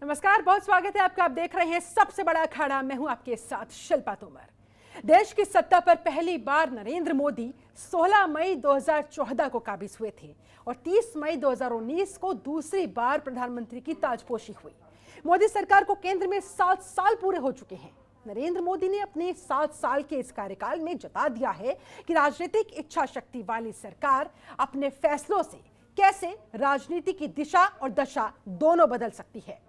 नमस्कार, बहुत स्वागत है आपका। आप देख रहे हैं सबसे बड़ा अखाड़ा। मैं हूं आपके साथ शिल्पा तोमर। देश की सत्ता पर पहली बार नरेंद्र मोदी 16 मई 2014 को काबिज हुए थे और 30 मई 2019 को दूसरी बार प्रधानमंत्री की ताजपोशी हुई। मोदी सरकार को केंद्र में 7 साल पूरे हो चुके हैं। नरेंद्र मोदी ने अपने 7 साल के इस कार्यकाल में जता दिया है कि राजनीतिक इच्छा शक्ति वाली सरकार अपने फैसलों से कैसे राजनीति की दिशा और दशा दोनों बदल सकती है।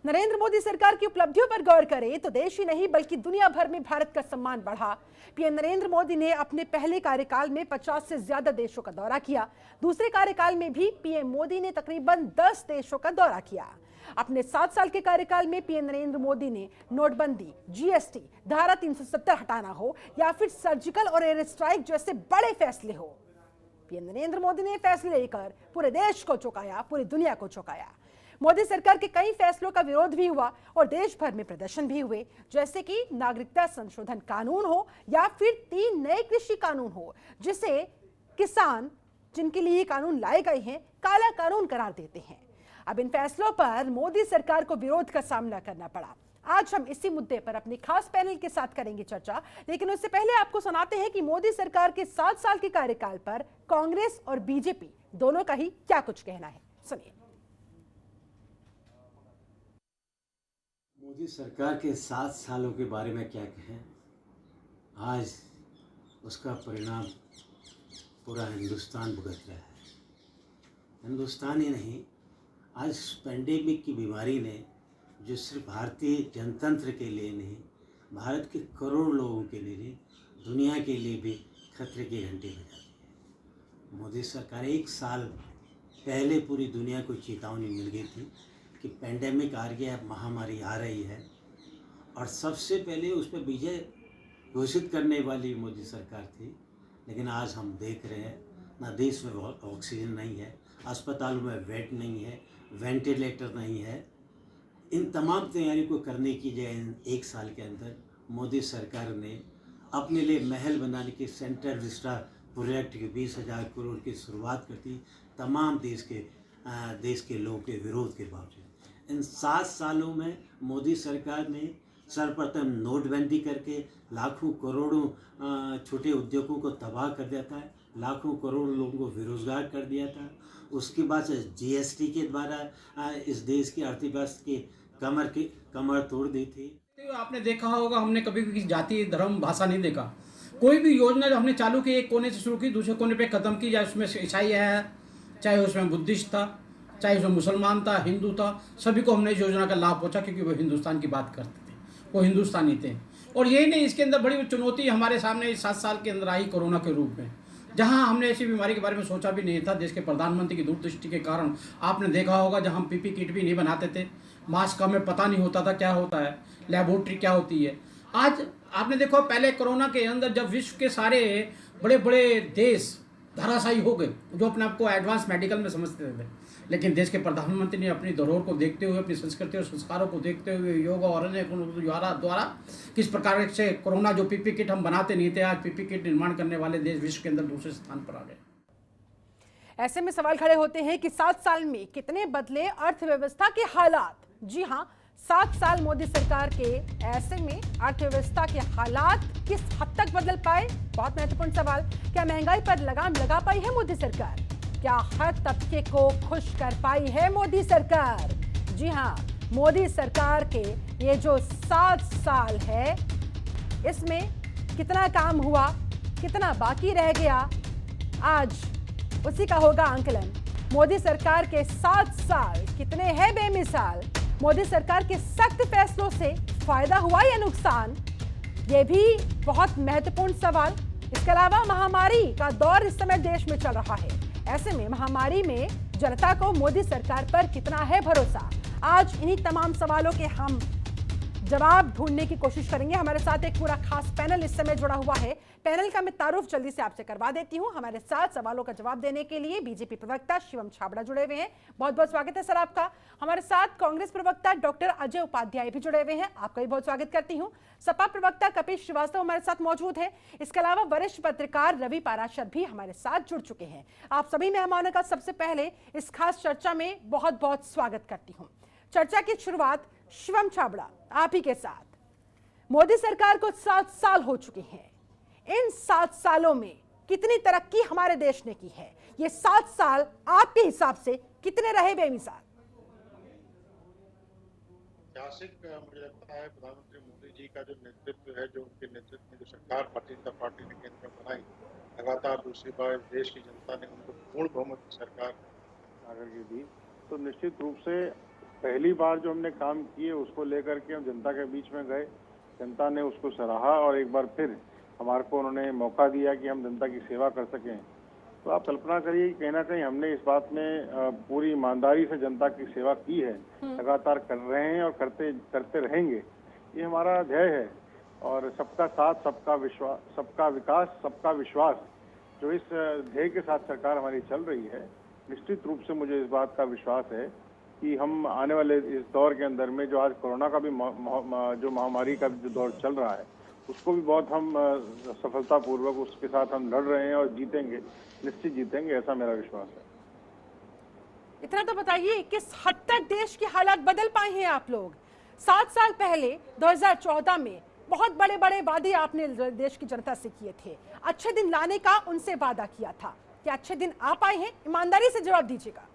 नरेंद्र मोदी सरकार की उपलब्धियों पर गौर करें तो देश ही नहीं बल्कि दुनिया भर में भारत का सम्मान बढ़ा। पीएम नरेंद्र मोदी ने अपने पहले कार्यकाल में 50 से ज्यादा देशों का दौरा किया। दूसरे कार्यकाल में भी पीएम मोदी ने तकरीबन 10 देशों का दौरा किया। अपने 7 साल के कार्यकाल में पीएम नरेंद्र मोदी ने नोटबंदी, जीएसटी, धारा 370 हटाना हो या फिर सर्जिकल और एयर स्ट्राइक जैसे बड़े फैसले हो, पीएम नरेंद्र मोदी ने फैसले लेकर पूरे देश को चौंकाया, पूरी दुनिया को चौंकाया। मोदी सरकार के कई फैसलों का विरोध भी हुआ और देश भर में प्रदर्शन भी हुए, जैसे कि नागरिकता संशोधन कानून हो या फिर 3 नए कृषि कानून हो, जिसे किसान जिनके लिए कानून लाए गए हैं काला कानून करार देते हैं। अब इन फैसलों पर मोदी सरकार को विरोध का सामना करना पड़ा। आज हम इसी मुद्दे पर अपने खास पैनल के साथ करेंगे चर्चा, लेकिन उससे पहले आपको सुनाते हैं कि मोदी सरकार के 7 साल के कार्यकाल पर कांग्रेस और बीजेपी दोनों का ही क्या कुछ कहना है। सुनिए। मोदी सरकार के 7 सालों के बारे में क्या कहें। आज उसका परिणाम पूरा हिंदुस्तान भुगत रहा है। हिंदुस्तान ही नहीं, आज पैंडेमिक की बीमारी ने जो सिर्फ भारतीय जनतंत्र के लिए नहीं, भारत के करोड़ों लोगों के लिए नहीं, दुनिया के लिए भी खतरे की घंटी बजा दी है। मोदी सरकार 1 साल पहले पूरी दुनिया को चेतावनी मिल गई थी कि पैंडेमिक आ गया, महामारी आ रही है, और सबसे पहले उस पर विजय घोषित करने वाली मोदी सरकार थी। लेकिन आज हम देख रहे हैं ना, देश में ऑक्सीजन नहीं है, अस्पतालों में बेड नहीं है, वेंटिलेटर नहीं है। इन तमाम तैयारी को करने की जगह 1 साल के अंदर मोदी सरकार ने अपने लिए महल बनाने के सेंट्रल विस्टा प्रोजेक्ट के 20,000 करोड़ की शुरुआत कर दी, तमाम देश के लोगों के विरोध के बावजूद। इन 7 सालों में मोदी सरकार ने सर्वप्रथम नोटबंदी करके लाखों करोड़ों छोटे उद्योगों को तबाह कर दिया था, लाखों करोड़ लोगों को बेरोजगार कर दिया था। उसके बाद से जीएसटी के द्वारा इस देश की अर्थव्यवस्था की कमर तोड़ दी थी। आपने देखा होगा, हमने कभी किसी जाति, धर्म, भाषा नहीं देखा। कोई भी योजना जो हमने चालू की, एक कोने से शुरू की, दूसरे कोने पे ख़त्म की, चाहे उसमें ईसाई है, चाहे उसमें बुद्धिस्ट था, चाहे उसमें मुसलमान था, हिंदू था, सभी को हमने इस योजना का लाभ पहुंचा, क्योंकि वो हिंदुस्तान की बात करते थे, वो हिंदुस्तानी थे। और यही नहीं, इसके अंदर बड़ी चुनौती हमारे सामने इस 7 साल के अंदर आई कोरोना के रूप में, जहां हमने ऐसी बीमारी के बारे में सोचा भी नहीं था। देश के प्रधानमंत्री की दूरदृष्टि के कारण आपने देखा होगा, जहाँ हम पीपी किट भी नहीं बनाते थे, मास्क हमें पता नहीं होता था क्या होता है, लेबोरेटरी क्या होती है। आज आपने देखो, पहले कोरोना के अंदर जब विश्व के सारे बड़े बड़े देश धराशायी हो गए, जो अपने आप को एडवांस मेडिकल में समझते थे, लेकिन देश के प्रधानमंत्री ने अपनी धरोहर को देखते हुए, अपनी संस्कृति और संस्कारों को देखते हुए, योग और अन्य द्वारा किस प्रकार से कोरोना जो पीपी किट हम बनाते नहीं थे, आज पीपी किट निर्माण करने वाले देश विश्व के अंदर दूसरे स्थान पर आ गए। ऐसे में सवाल खड़े होते हैं कि 7 साल में कितने बदले अर्थव्यवस्था के हालात। जी हां, 7 साल मोदी सरकार के, ऐसे में अर्थव्यवस्था के हालात किस हद तक बदल पाए? बहुत महत्वपूर्ण सवाल। क्या महंगाई पर लगाम लगा पाई है मोदी सरकार? क्या हर तबके को खुश कर पाई है मोदी सरकार? जी हां, मोदी सरकार के ये जो 7 साल है, इसमें कितना काम हुआ, कितना बाकी रह गया, आज उसी का होगा आंकलन। मोदी सरकार के 7 साल कितने हैं बेमिसाल? मोदी सरकार के सख्त फैसलों से फायदा हुआ या नुकसान? ये भी बहुत महत्वपूर्ण सवाल। इसके अलावा महामारी का दौर इस समय देश में चल रहा है। ऐसे में महामारी में जनता को मोदी सरकार पर कितना है भरोसा? आज इन्हीं तमाम सवालों के हम जवाब ढूंढने की कोशिश करेंगे। हमारे साथ एक पूरा खास पैनल इस समय जुड़ा हुआ है। पैनल का मैं तारुफ जल्दी से आपसे करवा देती हूं। हमारे साथ सवालों का जवाब देने के लिए बीजेपी प्रवक्ता शिवम छाबड़ा जुड़े हुए हैं। बहुत बहुत स्वागत है सर आपका। हमारे साथ कांग्रेस प्रवक्ता डॉक्टर अजय उपाध्याय भी जुड़े हुए हैं, आपका भी बहुत स्वागत करती हूं। सपा प्रवक्ता कपिल श्रीवास्तव हमारे साथ मौजूद है। इसके अलावा वरिष्ठ पत्रकार रवि पाराशर भी हमारे साथ जुड़ चुके हैं। आप सभी मेहमानों का सबसे पहले इस खास चर्चा में बहुत बहुत स्वागत करती हूँ। चर्चा की शुरुआत शिवम छाबड़ा आप ही के साथ। मोदी सरकार को 7 साल हो चुके हैं। इन 7 सालों में कितनी तरक्की हमारे देश ने की है? ये 7 साल आपके हिसाब से कितने रहे बेमिसाल? ऐतिहासिक मुझे लगता है प्रधानमंत्री मोदी जी का जो नेतृत्व है, जो उनके नेतृत्व में जो सरकार भारतीय जनता पार्टी ने केंद्र में बनाई, लगातार दूसरी बार देश की जनता ने उनको पूर्ण बहुमत की सरकार आकर के दी, तो निश्चित रूप से पहली बार जो हमने काम किए उसको लेकर के हम जनता के बीच में गए, जनता ने उसको सराहा और एक बार फिर हमारे को उन्होंने मौका दिया कि हम जनता की सेवा कर सकें। तो आप कल्पना करिए कि कहीं ना कहीं हमने इस बात में पूरी ईमानदारी से जनता की सेवा की है, लगातार कर रहे हैं और करते रहेंगे। ये हमारा ध्येय है और सबका साथ, सबका विश्वास, सबका विकास, सबका विश्वास, जो इस ध्येय के साथ सरकार हमारी चल रही है, निश्चित रूप से मुझे इस बात का विश्वास है कि हम आने वाले इस दौर के अंदर में जो आज कोरोना का भी जो महामारी का जो दौर चल रहा है, उसको भी बहुत हम सफलतापूर्वक उसके साथ हम लड़ रहे हैं और जीतेंगे, निश्चित जीतेंगे, ऐसा मेरा विश्वास है। इतना तो बताइए किस हद तक देश की हालात बदल पाए हैं आप लोग? 7 साल पहले 2014 में बहुत बड़े बड़े वादे आपने देश की जनता से किए थे, अच्छे दिन लाने का उनसे वादा किया था। क्या अच्छे दिन आ पाए हैं? ईमानदारी से जवाब दीजिएगा।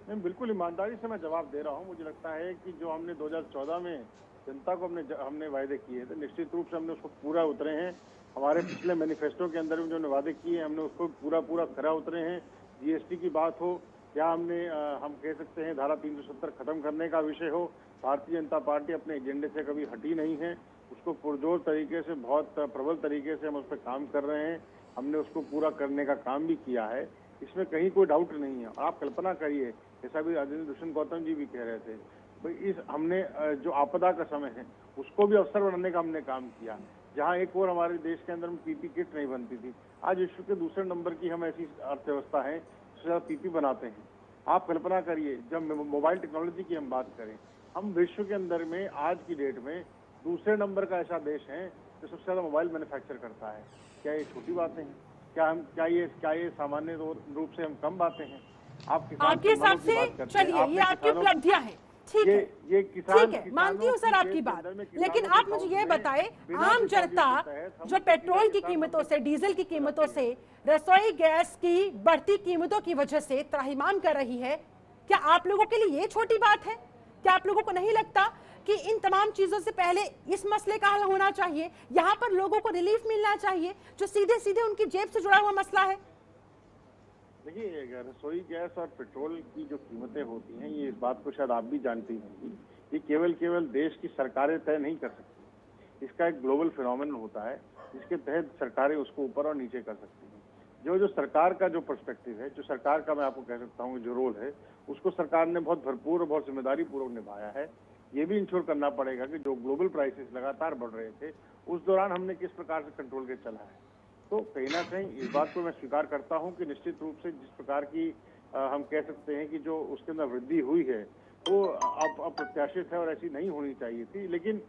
नहीं, बिल्कुल ईमानदारी से मैं जवाब दे रहा हूँ। मुझे लगता है कि जो हमने 2014 में जनता को हमने वायदे किए थे, निश्चित रूप से हमने उसको पूरा उतरे हैं। हमारे पिछले मैनिफेस्टो के अंदर में जो वादे किए हमने उसको पूरा खरा उतरे हैं। जीएसटी की बात हो या हम कह सकते हैं धारा 370 खत्म करने का विषय हो, भारतीय जनता पार्टी अपने एजेंडे से कभी हटी नहीं है। उसको पुरजोर तरीके से, बहुत प्रबल तरीके से हम उस पर काम कर रहे हैं। हमने उसको पूरा करने का काम भी किया है, इसमें कहीं कोई डाउट नहीं है। आप कल्पना करिए, जैसा भी आदरणीय दुष्यंत गौतम जी भी कह रहे थे, भाई हमने जो आपदा का समय है उसको भी अवसर बनाने का हमने काम किया। जहां एक और हमारे देश के अंदर में पीपी किट नहीं बनती थी, आज विश्व के दूसरे नंबर की हम ऐसी अर्थव्यवस्था है जिससे ज्यादा पीपी बनाते हैं। आप कल्पना करिए, जब मोबाइल टेक्नोलॉजी की हम बात करें, हम विश्व के अंदर में आज की डेट में दूसरे नंबर का ऐसा देश है जो सबसे ज्यादा मोबाइल मैन्युफैक्चर करता है। क्या ये छोटी बातें हैं? क्या ये सामान्य रूप से हम कम बातें हैं? आपके हिसाब से चलिए ये आपकी उपलब्धियां हैं, ठीक है, ये किसान, ठीक है, मानती हूँ सर आपकी बात, लेकिन आप मुझे ये बताएं, आम जनता जो पेट्रोल की कीमतों से, डीजल की कीमतों से, रसोई गैस की बढ़ती कीमतों की वजह से त्राहिमाम कर रही है, क्या आप लोगों के लिए ये छोटी बात है? क्या आप लोगों को नहीं लगता कि इन तमाम चीजों से पहले इस मसले का हल होना चाहिए? यहाँ पर लोगों को रिलीफ मिलना चाहिए जो सीधे सीधे उनकी जेब से जुड़ा हुआ मसला है। देखिए, रसोई गैस और पेट्रोल की जो कीमतें होती हैं, ये इस बात को शायद आप भी जानती होंगी, ये केवल देश की सरकारें तय नहीं कर सकती। इसका एक ग्लोबल फिनोमेनन होता है जिसके तहत सरकारें उसको ऊपर और नीचे कर सकती हैं। जो सरकार का जो पर्सपेक्टिव है, जो सरकार का मैं आपको कह सकता हूँ जो रोल है, उसको सरकार ने बहुत भरपूर और बहुत जिम्मेदारी पूर्वक निभाया है। ये भी इंश्योर करना पड़ेगा कि जो ग्लोबल प्राइसेस लगातार बढ़ रहे थे, उस दौरान हमने किस प्रकार से कंट्रोल के चला है। तो कहीं ना कहीं इस बात को मैं स्वीकार करता हूं कि निश्चित रूप से जिस प्रकार की हम कह सकते हैं कि जो उसके अंदर वृद्धि हुई है वो अप्रत्याशित है और ऐसी नहीं होनी चाहिए थी, लेकिन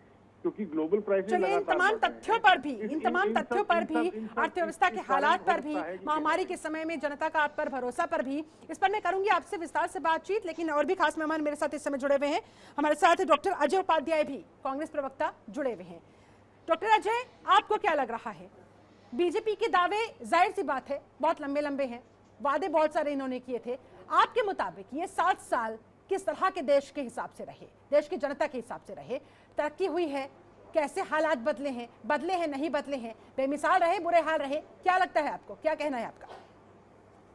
क्योंकि ग्लोबल प्राइसेस इन तमाम तथ्यों पर भी अर्थव्यवस्था के हालात पर भी, महामारी के समय में जनता का आप पर भरोसा पर भी, इस पर मैं करूंगी आपसे विस्तार से बातचीत। लेकिन और भी खास मेहमान मेरे साथ इस समय जुड़े हुए हैं। हमारे साथ डॉक्टर अजय उपाध्याय भी, कांग्रेस प्रवक्ता, जुड़े हुए हैं। डॉक्टर अजय, आपको क्या लग रहा है? बीजेपी के दावे जाहिर सी बात है बहुत लंबे हैं, वादे बहुत सारे इन्होंने किए थे। आपके मुताबिक ये 7 साल किस तरह के देश के हिसाब से रहे, देश की जनता के हिसाब से रहे? तरक्की हुई है? कैसे हालात बदले हैं नहीं बदले हैं? बेमिसाल रहे, बुरे हाल रहे? क्या लगता है आपको, क्या कहना है आपका?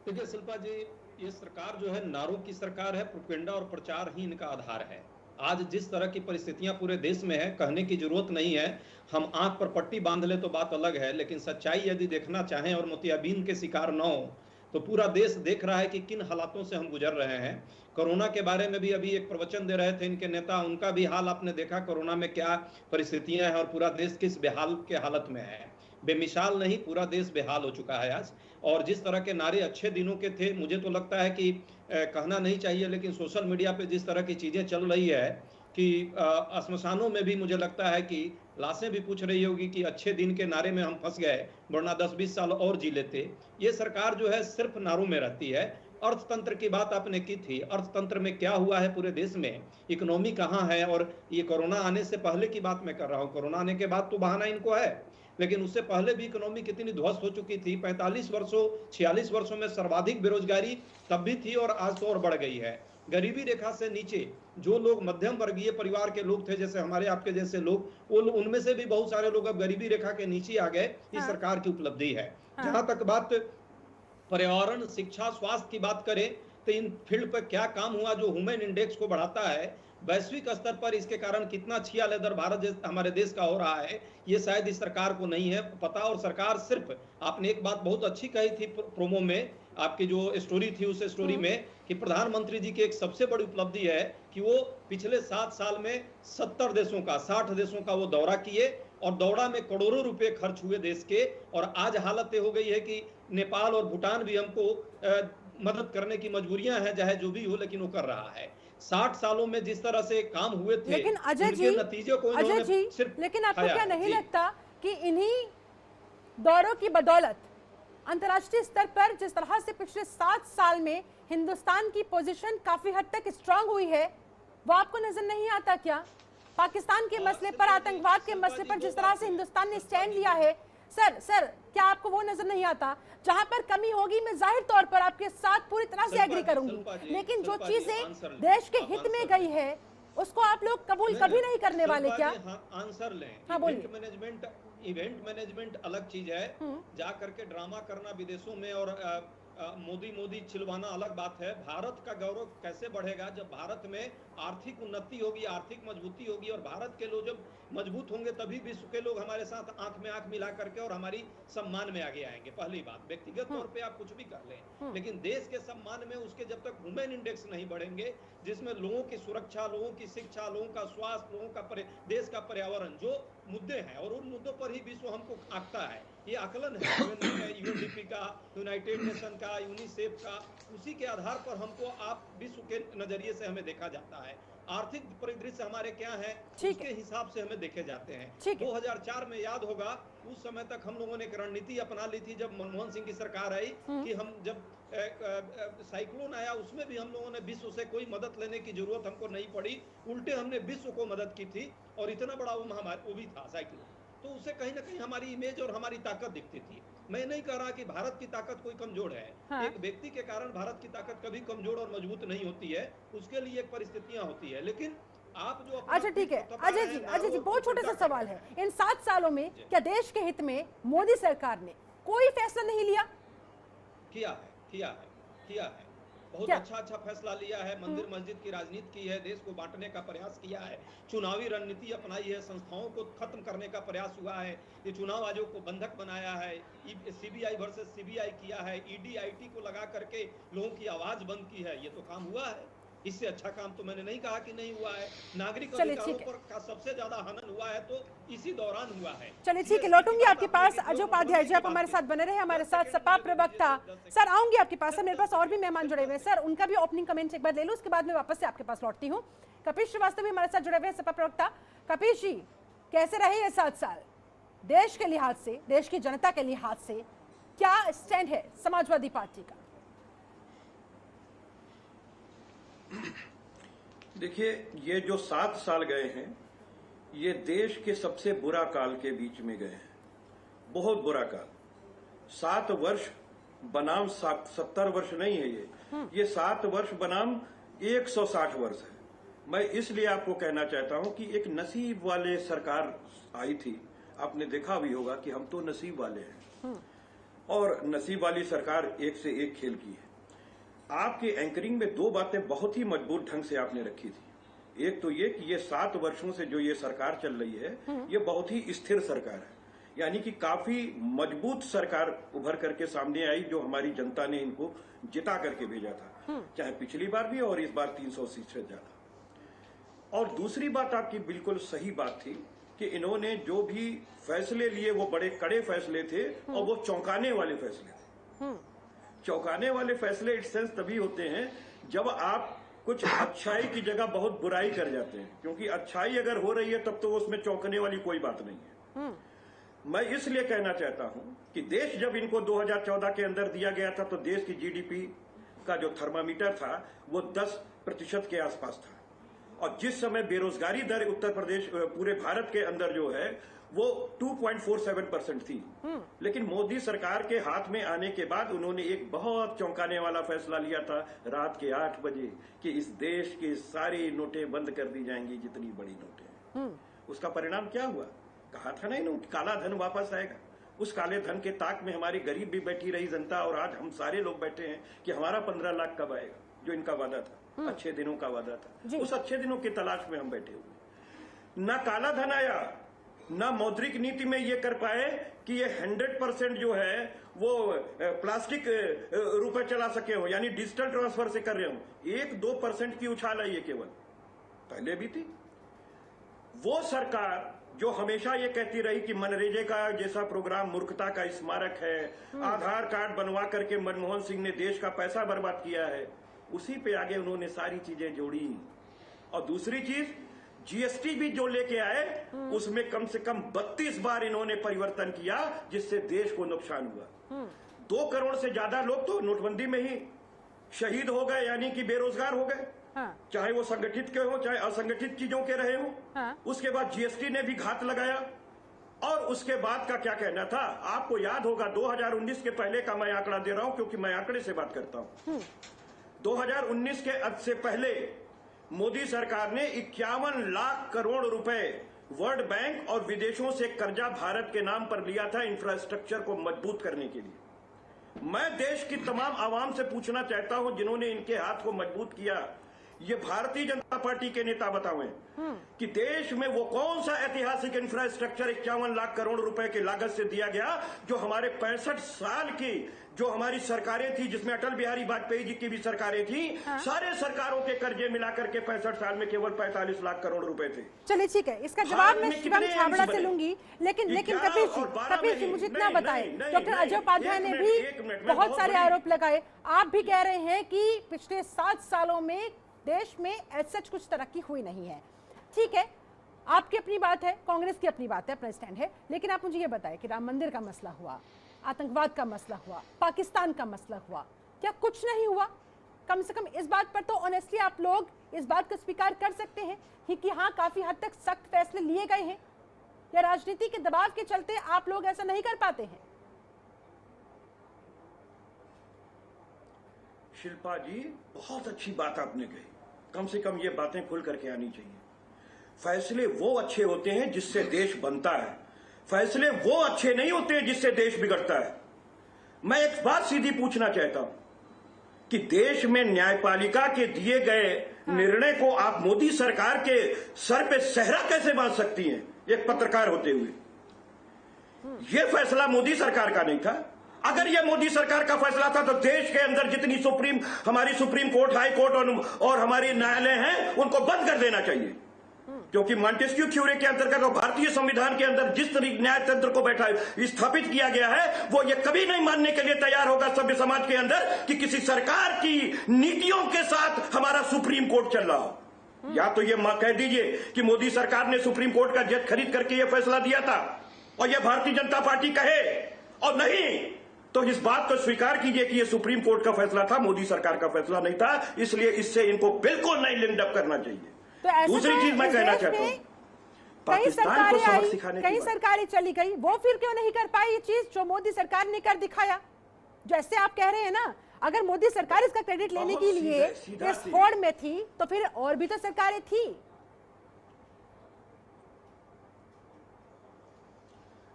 देखिए शिल्पा जी, ये सरकार जो है नारों की सरकार है, प्रोपेगेंडा और प्रचार ही इनका आधार है। आज जिस तरह की परिस्थितियां पूरे देश में है, कहने की जरूरत नहीं है। हम आंख पर पट्टी बांध ले तो बात अलग है, लेकिन सच्चाई यदि देखना चाहें और मोतियाबिंद के शिकार न हो तो पूरा देश देख रहा है कि किन हालातों से हम गुजर रहे हैं। कोरोना के बारे में भी अभी एक प्रवचन दे रहे थे इनके नेता, उनका भी हाल आपने देखा, कोरोना में क्या परिस्थितियां हैं और पूरा देश किस बेहाल के हालत में है। बेमिसाल नहीं, पूरा देश बेहाल हो चुका है आज। और जिस तरह के नारे अच्छे दिनों के थे, मुझे तो लगता है कि कहना नहीं चाहिए, लेकिन सोशल मीडिया पे जिस तरह की चीज़ें चल रही है कि श्मशानों में भी मुझे लगता है कि लाशें भी पूछ रही होगी कि अच्छे दिन के नारे में हम फंस गए, वरना 10-20 साल और जी लेते। ये सरकार जो है सिर्फ नारों में रहती है, अर्थतंत्र की बात आपने की थी, अर्थतंत्र में क्या हुआ है पूरे देश में, इकोनॉमी कहाँ है, और ये कोरोना आने से पहले की बात मैं कर रहा हूँ। कोरोना आने के बाद तो बहाना इनको है, लेकिन उससे पहले भी इकोनॉमी कितनी ध्वस्त हो चुकी थी। 46 वर्षों में सर्वाधिक बेरोजगारी तब भी थी और आज तो और बढ़ गई है। गरीबी रेखा से नीचे जो लोग मध्यम वर्गीय परिवार के लोग थे, जैसे हमारे आपके जैसे लोग, वो उनमें से भी बहुत सारे लोग अब गरीबी रेखा के नीचे आ गए। ये सरकार की उपलब्धि है। जहां तक बात पर्यावरण, शिक्षा, स्वास्थ्य की बात करें तो इन फील्ड पर क्या काम हुआ जो ह्यूमन इंडेक्स को बढ़ाता है वैश्विक स्तर पर, इसके कारण कितना छिया लेदर भारत हमारे देश का हो रहा है, ये शायद इस सरकार को नहीं है पता। और सरकार सिर्फ, आपने एक बात बहुत अच्छी कही थी प्रोमो में, आपकी जो स्टोरी थी उस स्टोरी में, कि प्रधानमंत्री जी की एक सबसे बड़ी उपलब्धि है कि वो पिछले 7 साल में 60 देशों का वो दौरा किए और दौरा में करोड़ों रुपए खर्च हुए देश के। और आज हालत ये हो गई है कि नेपाल और भूटान भी हमको मदद करने की मजबूरियां हैं, चाहे जो भी हो, लेकिन वो कर रहा है। 60 सालों में जिस तरह से काम हुए थे, लेकिन अजय जी, लेकिन आपको क्या नहीं लगता कि इन्हीं दौरों की बदौलत अंतर्राष्ट्रीय स्तर पर जिस तरह से पिछले 7 साल में हिंदुस्तान की पोजीशन काफी हद तक स्ट्रांग हुई है, वो आपको नजर नहीं आता क्या? पाकिस्तान के मसले पर, आतंकवाद के मसले पर जिस तरह से हिंदुस्तान ने स्टैंड लिया है, सर क्या आपको वो नजर नहीं आता? जहां पर कमी होगी मैं जाहिर तौर पर आपके साथ पूरी तरह से एग्री करूंगी, लेकिन जो चीजें देश के हित में गई है उसको आप लोग कबूल कभी नहीं करने वाले क्या? आंसर लें। हाँ, बोलिए। इवेंट मैनेजमेंट अलग चीज है, जा करके ड्रामा करना विदेशों में और मोदी चिलवाना अलग बात है। भारत का गौरव कैसे बढ़ेगा जब भारत में आर्थिक उन्नति होगी, आर्थिक मजबूती होगी, और भारत के लोग जब मजबूत होंगे तभी विश्व के लोग हमारे साथ आंख में आंख मिला करके और हमारी सम्मान में आगे आएंगे। पहली बात, व्यक्तिगत तौर पे आप कुछ भी कर लें, लेकिन देश के सम्मान में उसके जब तक ह्यूमन इंडेक्स नहीं बढ़ेंगे, जिसमें लोगों की सुरक्षा, लोगों की शिक्षा, लोगों का स्वास्थ्य, लोगों का देश का पर्यावरण, जो मुद्दे हैं, और उन मुद्दों पर ही विश्व हमको आंकता है। ये आकलन है यूएनडीपी का, यूनाइटेड नेशन का, यूनिसेफ का, उसी के आधार पर हमको आप विश्व के नजरिए से हमें देखा जाता है। आर्थिक परिदृश्य हमारे क्या है उसके हिसाब से हमें देखे जाते हैं। 2004 में याद होगा, उस समय तक हम लोगों ने एक रणनीति अपना ली थी जब मनमोहन सिंह की सरकार आई, कि हम जब साइक्लोन आया उसमें भी हम लोगों ने विश्व से कोई मदद लेने की जरूरत हमको नहीं पड़ी, उल्टे हमने विश्व को मदद की थी। और इतना बड़ा वो महामारी वो भी था साइक्लोन, तो उससे कहीं ना कहीं हमारी इमेज और हमारी ताकत दिखती थी। मैं नहीं कह रहा कि भारत की ताकत कोई कमजोर है। हाँ। एक व्यक्ति के कारण भारत की ताकत कभी कमजोर और मजबूत नहीं होती है, उसके लिए एक परिस्थितियां होती है। लेकिन आप जो, अच्छा ठीक है अजय जी बहुत छोटा सा सवाल है, इन 7 सालों में क्या देश के हित में मोदी सरकार ने कोई फैसला नहीं लिया? किया है बहुत अच्छा फैसला लिया है। मंदिर मस्जिद की राजनीति की है, देश को बांटने का प्रयास किया है, चुनावी रणनीति अपनाई है, संस्थाओं को खत्म करने का प्रयास हुआ है, ये चुनाव आयोग को बंधक बनाया है, सीबीआई वर्सेस सीबीआई किया है, ईडी आईटी को लगा करके लोगों की आवाज बंद की है। ये तो काम हुआ है, इससे अच्छा काम तो मैंने नहीं कहा कि नहीं हुआ है। नागरिक अधिकारों पर का सबसे ज्यादा हनन हुआ है तो इसी दौरान हुआ है। चलिए ठीक है, लौटूंगी आपके पास। अजय उपाध्याय जी आप हमारे साथ बने रहे, हमारे साथ सपा प्रवक्ता सर आऊंगी आपके पास। सर मेरे पास और भी मेहमान जुड़े हुए हैं, सर उनका भी ओपनिंग कमेंट्स एक बार ले लूं, उसके बाद मैं वापस से आपके पास लौटती हूँ। कपिश श्रीवास्तव भी हमारे साथ जुड़े हुए हैं, सपा प्रवक्ता। कपिश जी, कैसे रहे ये 7 साल देश के लिहाज से, देश की जनता के लिहाज से, क्या स्टैंड है समाजवादी पार्टी का? देखिए, ये जो 7 साल गए हैं, ये देश के सबसे बुरा काल के बीच में गए हैं, बहुत बुरा काल। 7 वर्ष बनाम 70 वर्ष नहीं है ये 7 वर्ष बनाम 160 वर्ष है। मैं इसलिए आपको कहना चाहता हूं कि एक नसीब वाले सरकार आई थी। आपने देखा भी होगा कि हम तो नसीब वाले हैं, और नसीब वाली सरकार एक से एक खेल की है। आपके एंकरिंग में 2 बातें बहुत ही मजबूत ढंग से आपने रखी थी। एक तो ये कि ये 7 वर्षों से जो ये सरकार चल रही है, ये बहुत ही स्थिर सरकार है, यानी कि काफी मजबूत सरकार उभर करके सामने आई, जो हमारी जनता ने इनको जिता करके भेजा था, चाहे पिछली बार भी और इस बार 300 सीट से ज्यादा। और दूसरी बात आपकी बिल्कुल सही बात थी कि इन्होंने जो भी फैसले लिए वो बड़े कड़े फैसले थे, और वो चौंकाने वाले फैसले थे। चौंकाने वाले फैसले इस सेंस तभी होते हैं जब आप कुछ अच्छाई की जगह बहुत बुराई कर जाते हैं, क्योंकि अच्छाई अगर हो रही है तब तो उसमें चौंकने वाली कोई बात नहीं है। मैं इसलिए कहना चाहता हूं कि देश जब इनको 2014 के अंदर दिया गया था तो देश की जीडीपी का जो थर्मामीटर था वो 10% के आसपास था, और जिस समय बेरोजगारी दर उत्तर प्रदेश पूरे भारत के अंदर जो है वो 2.47% थी। लेकिन मोदी सरकार के हाथ में आने के बाद उन्होंने एक बहुत चौंकाने वाला फैसला लिया था रात के 8 बजे कि इस देश की सारी नोटें बंद कर दी जाएंगी, जितनी बड़ी नोटें हैं। उसका परिणाम क्या हुआ? कहा था ना काला धन वापस आएगा। उस काले धन के ताक में हमारी गरीब भी बैठी रही जनता, और आज हम सारे लोग बैठे हैं कि हमारा 15 लाख कब आएगा, जो इनका वादा था, अच्छे दिनों का वादा था। उस अच्छे दिनों की तलाश में हम बैठे हुए। ना काला धन आया, ना मौद्रिक नीति में ये कर पाए कि ये 100% जो है वो प्लास्टिक रुपए चला सके हो, यानी डिजिटल ट्रांसफर से कर रहे हो। 1-2% की उछाल है ये केवल, पहले भी थी। वो सरकार जो हमेशा ये कहती रही कि मनरेगा का जैसा प्रोग्राम मूर्खता का स्मारक है, आधार कार्ड बनवा करके मनमोहन सिंह ने देश का पैसा बर्बाद किया है, उसी पे आगे उन्होंने सारी चीजें जोड़ी। और दूसरी चीज जीएसटी भी जो लेके आए उसमें कम से कम 32 बार इन्होंने परिवर्तन किया, जिससे देश को नुकसान हुआ। 2 करोड़ से ज्यादा लोग तो नोटबंदी में ही शहीद हो गए, यानी कि बेरोजगार हो गए। चाहे वो संगठित के हो चाहे असंगठित चीजों के रहे हो। उसके बाद जीएसटी ने भी घात लगाया, और उसके बाद का क्या कहना था आपको याद होगा। 2019 के पहले का मैं आंकड़ा दे रहा हूं क्योंकि मैं आंकड़े से बात करता हूं। 2019 के अब से पहले मोदी सरकार ने 51 लाख करोड़ रुपए वर्ल्ड बैंक और विदेशों से कर्जा भारत के नाम पर लिया था इंफ्रास्ट्रक्चर को मजबूत करने के लिए। मैं देश की तमाम आवाम से पूछना चाहता हूं जिन्होंने इनके हाथ को मजबूत किया, ये भारतीय जनता पार्टी के नेता बताएं कि देश में वो कौन सा ऐतिहासिक इंफ्रास्ट्रक्चर 51 लाख करोड़ रुपए की लागत से दिया गया, जो हमारे 65 साल की जो हमारी सरकारें थी, जिसमें अटल बिहारी वाजपेयी जी की भी सरकारें थी, सारे सरकारों के कर्जे मिलाकर के 65 साल में केवल 45 लाख करोड़ रुपए थे। चलिए ठीक है, इसका जवाब मैं शिवम छाबड़ा से लूंगी, लेकिन कपिल जी मुझे इतना बताएं, डॉक्टर अजय उपाध्याय ने भी बहुत सारे आरोप लगाए। आप भी कह रहे हैं कि पिछले 7 सालों में देश में ऐसा कुछ तरक्की हुई नहीं है। ठीक है, आपकी अपनी बात है, कांग्रेस की अपनी बात है, अपना स्टैंड है, लेकिन आप मुझे ये बताएं कि राम मंदिर का मसला हुआ, आतंकवाद का मसला हुआ, पाकिस्तान का मसला हुआ, क्या कुछ नहीं हुआ? कम से कम इस बात पर तो ऑनेस्टली आप लोग इस बात को स्वीकार कर सकते हैं कि हाँ काफी हद तक सख्त फैसले लिए गए हैं, या राजनीति के दबाव के चलते आप लोग ऐसा नहीं कर पाते हैं? शिल्पा जी, बहुत अच्छी बात आपने कही। कम से कम ये बातें खुल करके आनी चाहिए। फैसले वो अच्छे होते हैं जिससे देश बनता है, फैसले वो अच्छे नहीं होते हैं जिससे देश बिगड़ता है। मैं एक बात सीधी पूछना चाहता हूं कि देश में न्यायपालिका के दिए गए निर्णय को आप मोदी सरकार के सर पे सहरा कैसे बांध सकती हैं, एक पत्रकार होते हुए? यह फैसला मोदी सरकार का नहीं था। अगर यह मोदी सरकार का फैसला था तो देश के अंदर जितनी हमारी सुप्रीम कोर्ट, हाई कोर्ट और हमारे न्यायालय हैं, उनको बंद कर देना चाहिए। क्योंकि मॉन्टेस्क्यू थ्योरी के अंतर्गत और भारतीय संविधान के अंदर जिस तरीके न्याय तंत्र को स्थापित किया गया है, वो ये कभी नहीं मानने के लिए तैयार होगा सभ्य समाज के अंदर कि किसी सरकार की नीतियों के साथ हमारा सुप्रीम कोर्ट चल रहा हो। या तो ये कह दीजिए कि मोदी सरकार ने सुप्रीम कोर्ट का जेट खरीद करके यह फैसला दिया था, और यह भारतीय जनता पार्टी कहे, और नहीं तो इस बात को स्वीकार कीजिए कि यह सुप्रीम कोर्ट का फैसला था, मोदी सरकार का फैसला नहीं था। इसलिए इससे इनको बिल्कुल नहीं लिंक अप करना चाहिए। तो दूसरी चीज मैं कहना चाहता हूं, कई सरकारें चली गई, वो फिर क्यों नहीं कर पाई ये चीज जो मोदी सरकार ने कर दिखाया? जैसे आप कह रहे हैं ना, अगर मोदी सरकार इसका क्रेडिट लेने के लिए इस होड़ में थी तो फिर और भी तो सरकारें थी।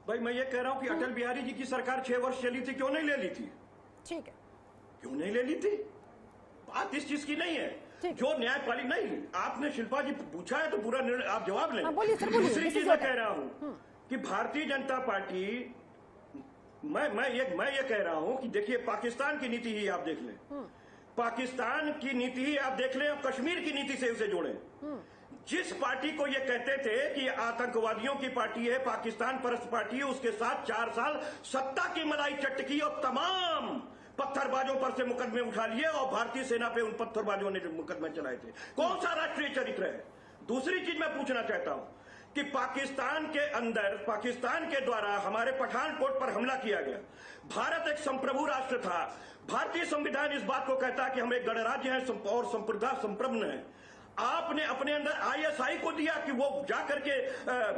भाई मैं ये कह रहा हूं कि अटल बिहारी जी की सरकार 6 वर्ष चली थी, क्यों नहीं ले ली थी? ठीक है, क्यों नहीं ले ली थी? बात इस चीज की नहीं है जो न्यायपालिका नहीं। आपने शिल्पा जी पूछा है तो पूरा निर्णय आप जवाब लें। दूसरी चीज मैं कह रहा हूं कि भारतीय जनता पार्टी, मैं ये कह रहा हूं कि देखिए पाकिस्तान की नीति ही आप देख लें, पाकिस्तान की नीति ही आप देख लें, और कश्मीर की नीति से उसे जोड़ें। जिस पार्टी को ये कहते थे कि आतंकवादियों की पार्टी है, पाकिस्तान परस्त पार्टी है, उसके साथ 4 साल सत्ता की मलाई चट की और तमाम पत्थरबाजों पर से मुकदमे उठा लिए, और भारतीय सेना पे उन पत्थरबाजों ने मुकदमे चलाए थे। कौन सा राष्ट्रीय चरित्र है? दूसरी चीज मैं पूछना चाहता हूं कि पाकिस्तान के अंदर, पाकिस्तान के द्वारा हमारे पठानकोट पर हमला किया गया। भारत एक संप्रभु राष्ट्र था, भारतीय संविधान इस बात को कहता है कि हम एक गणराज्य हैं और संप्रभुता संप्रभु है। आपने अपने अंदर आईएसआई को दिया कि वो जाकर के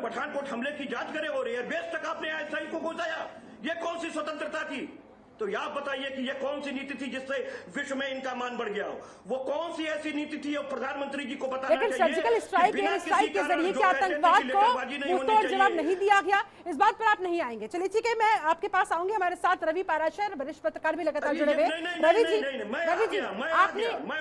पठानकोट हमले की जांच करे और एयरबेस तक आपने आईएसआई को पहुंचाया। ये कौन सी स्वतंत्रता थी? तो आप बताइए कि ये कौन सी नीति थी जिससे विश्व में इनका मान बढ़ गया हो? वो कौन सी ऐसी नीति थी? और प्रधानमंत्री जी को बताना चाहिए। लेकिन सर्जिकल स्ट्राइक के जरिए के आतंकवाद को मुंहतोड़ जवाब नहीं दिया गया, इस बात पर आप नहीं आएंगे। चलिए ठीक है, मैं आपके पास आऊंगी। हमारे साथ रवि पाराशर, वरिष्ठ पत्रकार भी लगातार जुड़े हुए। रवि जी, आपने मैं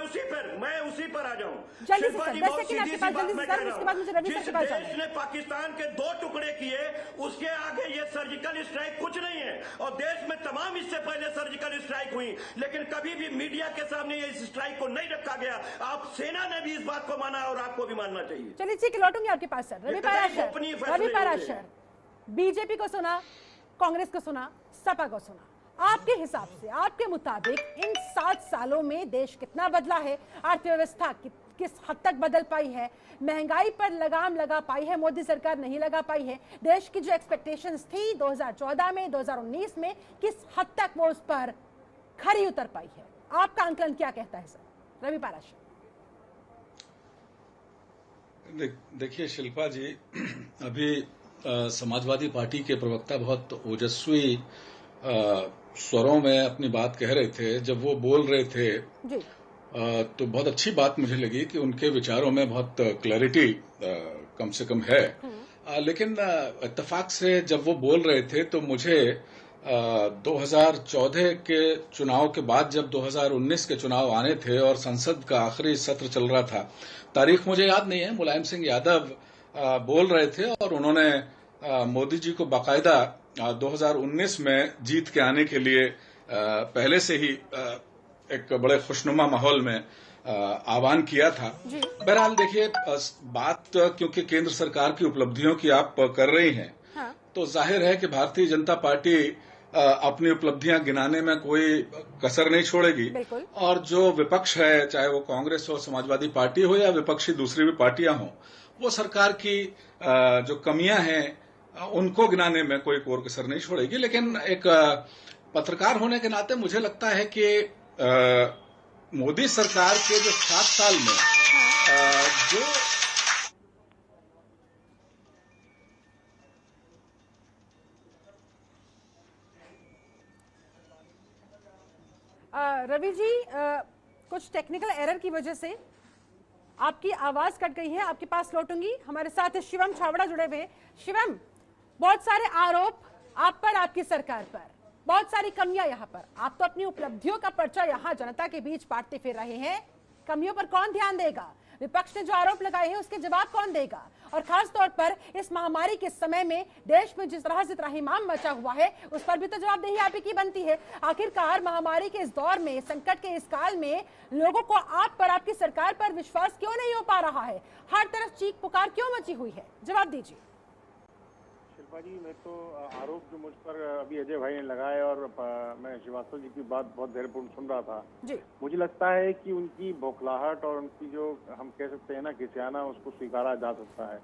उसी पर आ जाऊं जल्दी से सर, 10 सेकंड आपके पास, जल्दी से सर, उसके बाद मुझे रवि सर के पास जाना है। देश ने पाकिस्तान के 2 टुकड़े किए, उसके आगे ये सर्जिकल स्ट्राइक कुछ नहीं है। और देश में तमाम इससे पहले सर्जिकल स्ट्राइक हुई, लेकिन कभी भी मीडिया के सामने इस स्ट्राइक को नहीं रखा गया। आप सेना ने भी इस बात को माना और आपको भी मानना चाहिए। चलिए ठीक है, लौटूंगी आपके पास सर। रवि पाराशर, बीजेपी को सुना, कांग्रेस को सुना, सपा को सुना। आपके हिसाब से, आपके मुताबिक इन 7 सालों में देश कितना बदला है? अर्थव्यवस्था किस हद तक बदल पाई है? महंगाई पर लगाम लगा पाई है? मोदी सरकार नहीं लगा पाई है? देश की जो एक्सपेक्टेशंस थी 2014 में, 2019 में, किस हद तक वो उस पर खरी उतर पाई है? आपका आंकलन क्या कहता है सर? रवि पाराशर। देखिए शिल्पा जी, अभी समाजवादी पार्टी के प्रवक्ता बहुत ओजस्वी स्वरों में अपनी बात कह रहे थे। जब वो बोल रहे थे जी, तो बहुत अच्छी बात मुझे लगी कि उनके विचारों में बहुत क्लैरिटी कम से कम है। लेकिन इत्तेफाक से जब वो बोल रहे थे तो मुझे 2014 के चुनाव के बाद, जब 2019 के चुनाव आने थे और संसद का आखिरी सत्र चल रहा था, तारीख मुझे याद नहीं है, मुलायम सिंह यादव बोल रहे थे और उन्होंने मोदी जी को बाकायदा 2019 में जीत के आने के लिए पहले से ही एक बड़े खुशनुमा माहौल में आह्वान किया था। बहरहाल देखिए, बात क्योंकि केंद्र सरकार की उपलब्धियों की आप कर रही हैं, हाँ, तो जाहिर है कि भारतीय जनता पार्टी अपनी उपलब्धियां गिनाने में कोई कसर नहीं छोड़ेगी। और जो विपक्ष है, चाहे वो कांग्रेस हो, समाजवादी पार्टी हो या विपक्षी दूसरी भी पार्टियां हों, वो सरकार की जो कमियां हैं उनको गिनाने में कोई कोर कसर नहीं छोड़ेगी। लेकिन एक पत्रकार होने के नाते मुझे लगता है कि मोदी सरकार के जो 7 साल में जो रवि जी, कुछ टेक्निकल एरर की वजह से आपकी आवाज कट गई है। आपके पास लौटूंगी। हमारे साथ शिवम छावड़ा जुड़े हुए। शिवम, बहुत सारे आरोप आप पर, आपकी सरकार पर, बहुत सारी कमियां यहाँ पर। आप तो अपनी उपलब्धियों का पर्चा यहाँ जनता के बीच बांटते फिर रहे हैं। कमियों पर कौन ध्यान देगा? विपक्ष ने जो आरोप लगाए हैं उसके जवाब कौन देगा? और खास तौर पर इस महामारी के समय में देश में जिस तरह से त्राहिमाम मचा हुआ है, उस पर भी तो जवाबदेही आप ही की बनती है। आखिरकार महामारी के इस दौर में, संकट के इस काल में लोगों को आप पर, आपकी सरकार पर विश्वास क्यों नहीं हो पा रहा है? हर तरफ चीख पुकार क्यों मची हुई है? जवाब दीजिए। शिल्पा जी, मैं तो आरोप जो मुझ पर अभी अजय भाई ने लगाए, और मैं श्रीवास्तव जी की बात बहुत धैर्यपूर्ण सुन रहा था जी। मुझे लगता है कि उनकी बौखलाहट और उनकी जो हम कह सकते हैं ना खिसियाना, उसको स्वीकारा जा सकता है,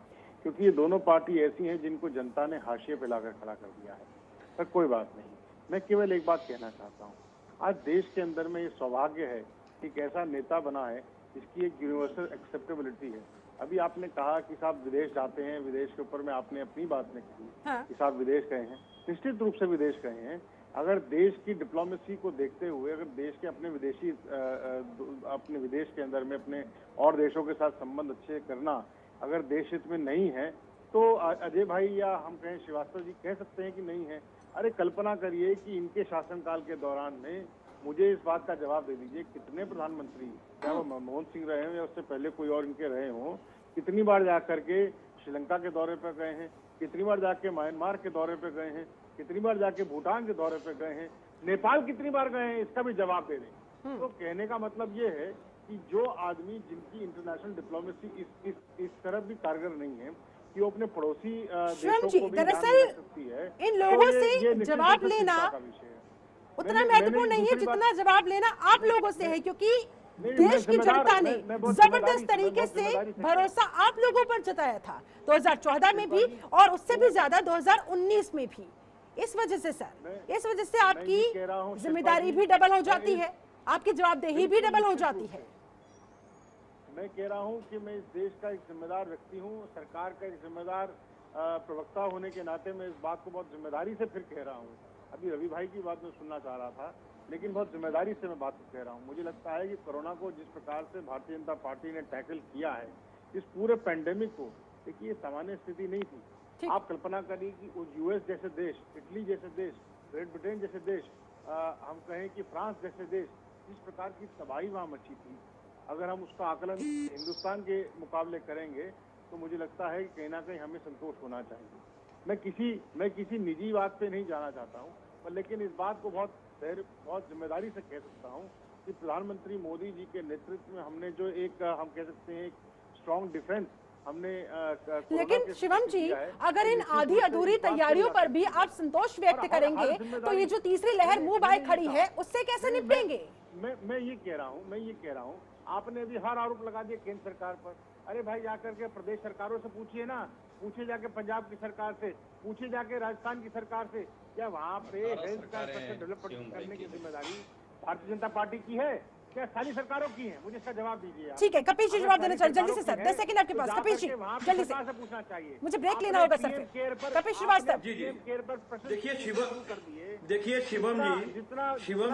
क्योंकि ये दोनों पार्टी ऐसी हैं जिनको जनता ने हाशिए पे लाकर खड़ा कर दिया है। पर कोई बात नहीं, मैं केवल एक बात कहना चाहता हूँ। आज देश के अंदर में ये सौभाग्य है कि एक ऐसा नेता बना है जिसकी एक यूनिवर्सल एक्सेप्टेबिलिटी है। अभी आपने कहा कि साहब विदेश जाते हैं, विदेश के ऊपर में आपने अपनी बात में कही हाँ। कि साहब विदेश गए हैं, निश्चित रूप से विदेश गए हैं। अगर देश की डिप्लोमेसी को देखते हुए, अगर देश के अपने विदेश के अंदर में अपने और देशों के साथ संबंध अच्छे करना अगर देश हित में नहीं है, तो अजय भाई या हम कहें श्रीवास्तव जी कह सकते हैं कि नहीं है। अरे कल्पना करिए कि इनके शासनकाल के दौरान में, मुझे इस बात का जवाब दे दीजिए, कितने प्रधानमंत्री, चाहे वो मनमोहन सिंह रहे हों या उससे पहले कोई और इनके रहे हों, कितनी बार जाकर के श्रीलंका के दौरे पर गए हैं, कितनी बार जाके म्यांमार के दौरे पर गए हैं, कितनी बार जाके भूटान के दौरे पर गए हैं, नेपाल कितनी बार गए हैं, इसका भी जवाब दे दें। तो कहने का मतलब ये है कि जो आदमी जिनकी इंटरनेशनल डिप्लोमेसी इस तरफ भी कारगर नहीं है कि वो अपने पड़ोसी देशों को भी दरअसल इन लोगों से जवाब लेना उतना महत्वपूर्ण नहीं है जितना जवाब लेना आप लोगों से है, क्योंकि देश की जनता ने जबरदस्त तरीके से भरोसा आप लोगों पर जताया था 2014 में भी और उससे भी ज्यादा 2019 में भी। इस वजह से सर, मैं- इस वजह से मैं आपकी ये कह रहा हूं, जिम्मेदारी शिल्पा भी जी, डबल हो मैं जाती इस- है, आपकी जवाबदेही भी डबल हो जाती है। मैं कह रहा हूं कि मैं इस देश का एक जिम्मेदार व्यक्ति हूं, सरकार का एक जिम्मेदार प्रवक्ता होने के नाते मैं इस बात को बहुत जिम्मेदारी से फिर कह रहा हूं। अभी रवि भाई की बात मैं सुनना चाह रहा था, लेकिन बहुत जिम्मेदारी से मैं बात को कह रहा हूं। मुझे लगता है कि कोरोना को जिस प्रकार से भारतीय जनता पार्टी ने टैकल किया है, इस पूरे पैंडेमिक को, देखिए ये सामान्य स्थिति नहीं थी। ठीक। आप कल्पना करिए कि उस यूएस जैसे देश, इटली जैसे देश, ग्रेट ब्रिटेन जैसे देश, हम कहें कि फ्रांस जैसे देश, जिस प्रकार की तबाही वहां मची थी, अगर हम उसका आकलन हिंदुस्तान के मुकाबले करेंगे तो मुझे लगता है कि कहीं ना कहीं हमें संतोष होना चाहिए। मैं किसी निजी बात पे नहीं जाना चाहता हूँ, पर लेकिन इस बात को बहुत जिम्मेदारी से कह सकता हूँ कि प्रधानमंत्री मोदी जी के नेतृत्व में हमने जो एक हम कह सकते हैं स्ट्रॉन्ग डिफेंस हमने लेकिन शिवम जी, अगर इन आधी अधूरी तैयारियों पर भी आप संतोष व्यक्त करेंगे तो ये जो तीसरी लहर मुंह आए खड़ी है उससे कैसे निपटेंगे? मैं ये कह रहा हूँ आपने भी हर आरोप लगा दिया केंद्र सरकार पर। अरे भाई जाकर के प्रदेश सरकारों से पूछिए ना, पूछिए जाके पंजाब की सरकार से, पूछिए जाके राजस्थान की सरकार से, क्या वहाँ पे हेल्थ का डेवलप करने की जिम्मेदारी भारतीय जनता पार्टी की है, क्या सारी सरकारों की है? मुझे इसका जवाब दीजिए। ठीक है, कपिल जी जवाब देना चाहिए जल्दी से सर, 10 सेकंड आपके पास। कपिल जी जल्दी से पूछना चाहिए, मुझे ब्रेक लेना होगा सर फिर। कपिल श्रीवास्तव जी देखिए शिवम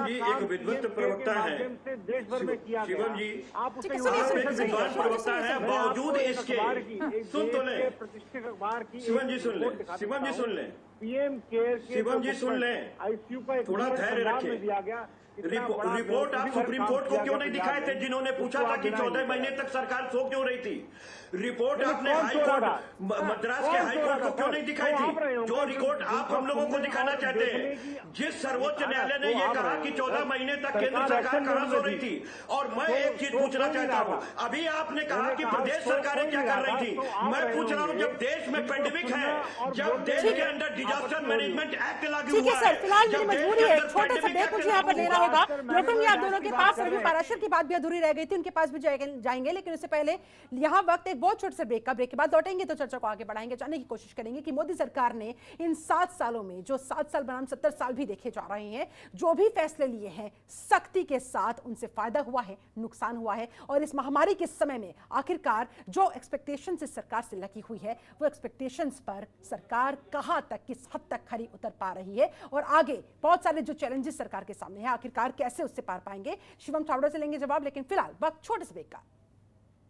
जी एक विद्वत प्रवक्ता है। देश भर में किया शिवम जी आप ठीक है, आप एक विद्वान प्रवक्ता है, बावजूद इसके सुन तो लें प्रतिष्ठित अखबार की शिवम जी सुन लें पीएम केयर शिवम जी सुन लें, आईसीयू का एक थोड़ा धैर्य रखिए। दिया गया। रिपोर्ट आप सुप्रीम कोर्ट को क्यों नहीं दिखाए थे, जिन्होंने पूछा था कि 14 महीने तक सरकार सो क्यों रही थी? रिपोर्ट आपने हाईकोर्ट मद्रास के हाईकोर्ट को क्यों नहीं दिखाई थी? जो रिपोर्ट आप हम लोगों को दिखाना चाहते हैं, जिस सर्वोच्च न्यायालय ने यह कहा कि 14 महीने तक केंद्र सरकार कहां सो रही थी। और मैं एक चीज पूछना चाहता हूं, अभी आपने कहा कि प्रदेश सरकारें क्या कर रही थी। मैं पूछ रहा हूं, जब देश में पेंडेमिक है, जब देश के अंदर डिजास्टर मैनेजमेंट एक्ट लागू ठीक है हुआ सर, फिलहाल मेरी जब देश मजबूरी के है, अंदर छोटा सा pandemic ब्रेक act मुझे यहाँ पर लागू लेना हुआ, होगा। लौटूंगी आप दोनों के पास, रवि पाराशर की बात भी अधूरी रह गई थी, उनके पास भी जाएंगे, लेकिन उससे पहले यहाँ वक्त एक बहुत छोटे से ब्रेक का। ब्रेक के बाद लौटेंगे तो चर्चा को आगे बढ़ाएंगे, जानने की कोशिश करेंगे कि मोदी सरकार ने इन 7 सालों में, जो 7 साल बनाम 70 साल भी देखे जा रहे हैं, जो भी फैसले लिए हैं सख्ती के साथ, उनसे फायदा हुआ है, नुकसान हुआ है, और इस महामारी के समय में आखिरकार जो एक्सपेक्टेशंस इस सरकार से लगी हुई है, वो एक्सपेक्टेशंस पर सरकार कहां तक, किस हद तक खरी उतर पा रही है, और आगे बहुत सारे जो चैलेंजेस सरकार के सामने है, आखिरकार कैसे उससे पार पाएंगे। शिवम छाबड़ा से लेंगे जवाब, लेकिन फिलहाल वक्त छोटे से ब्रेक का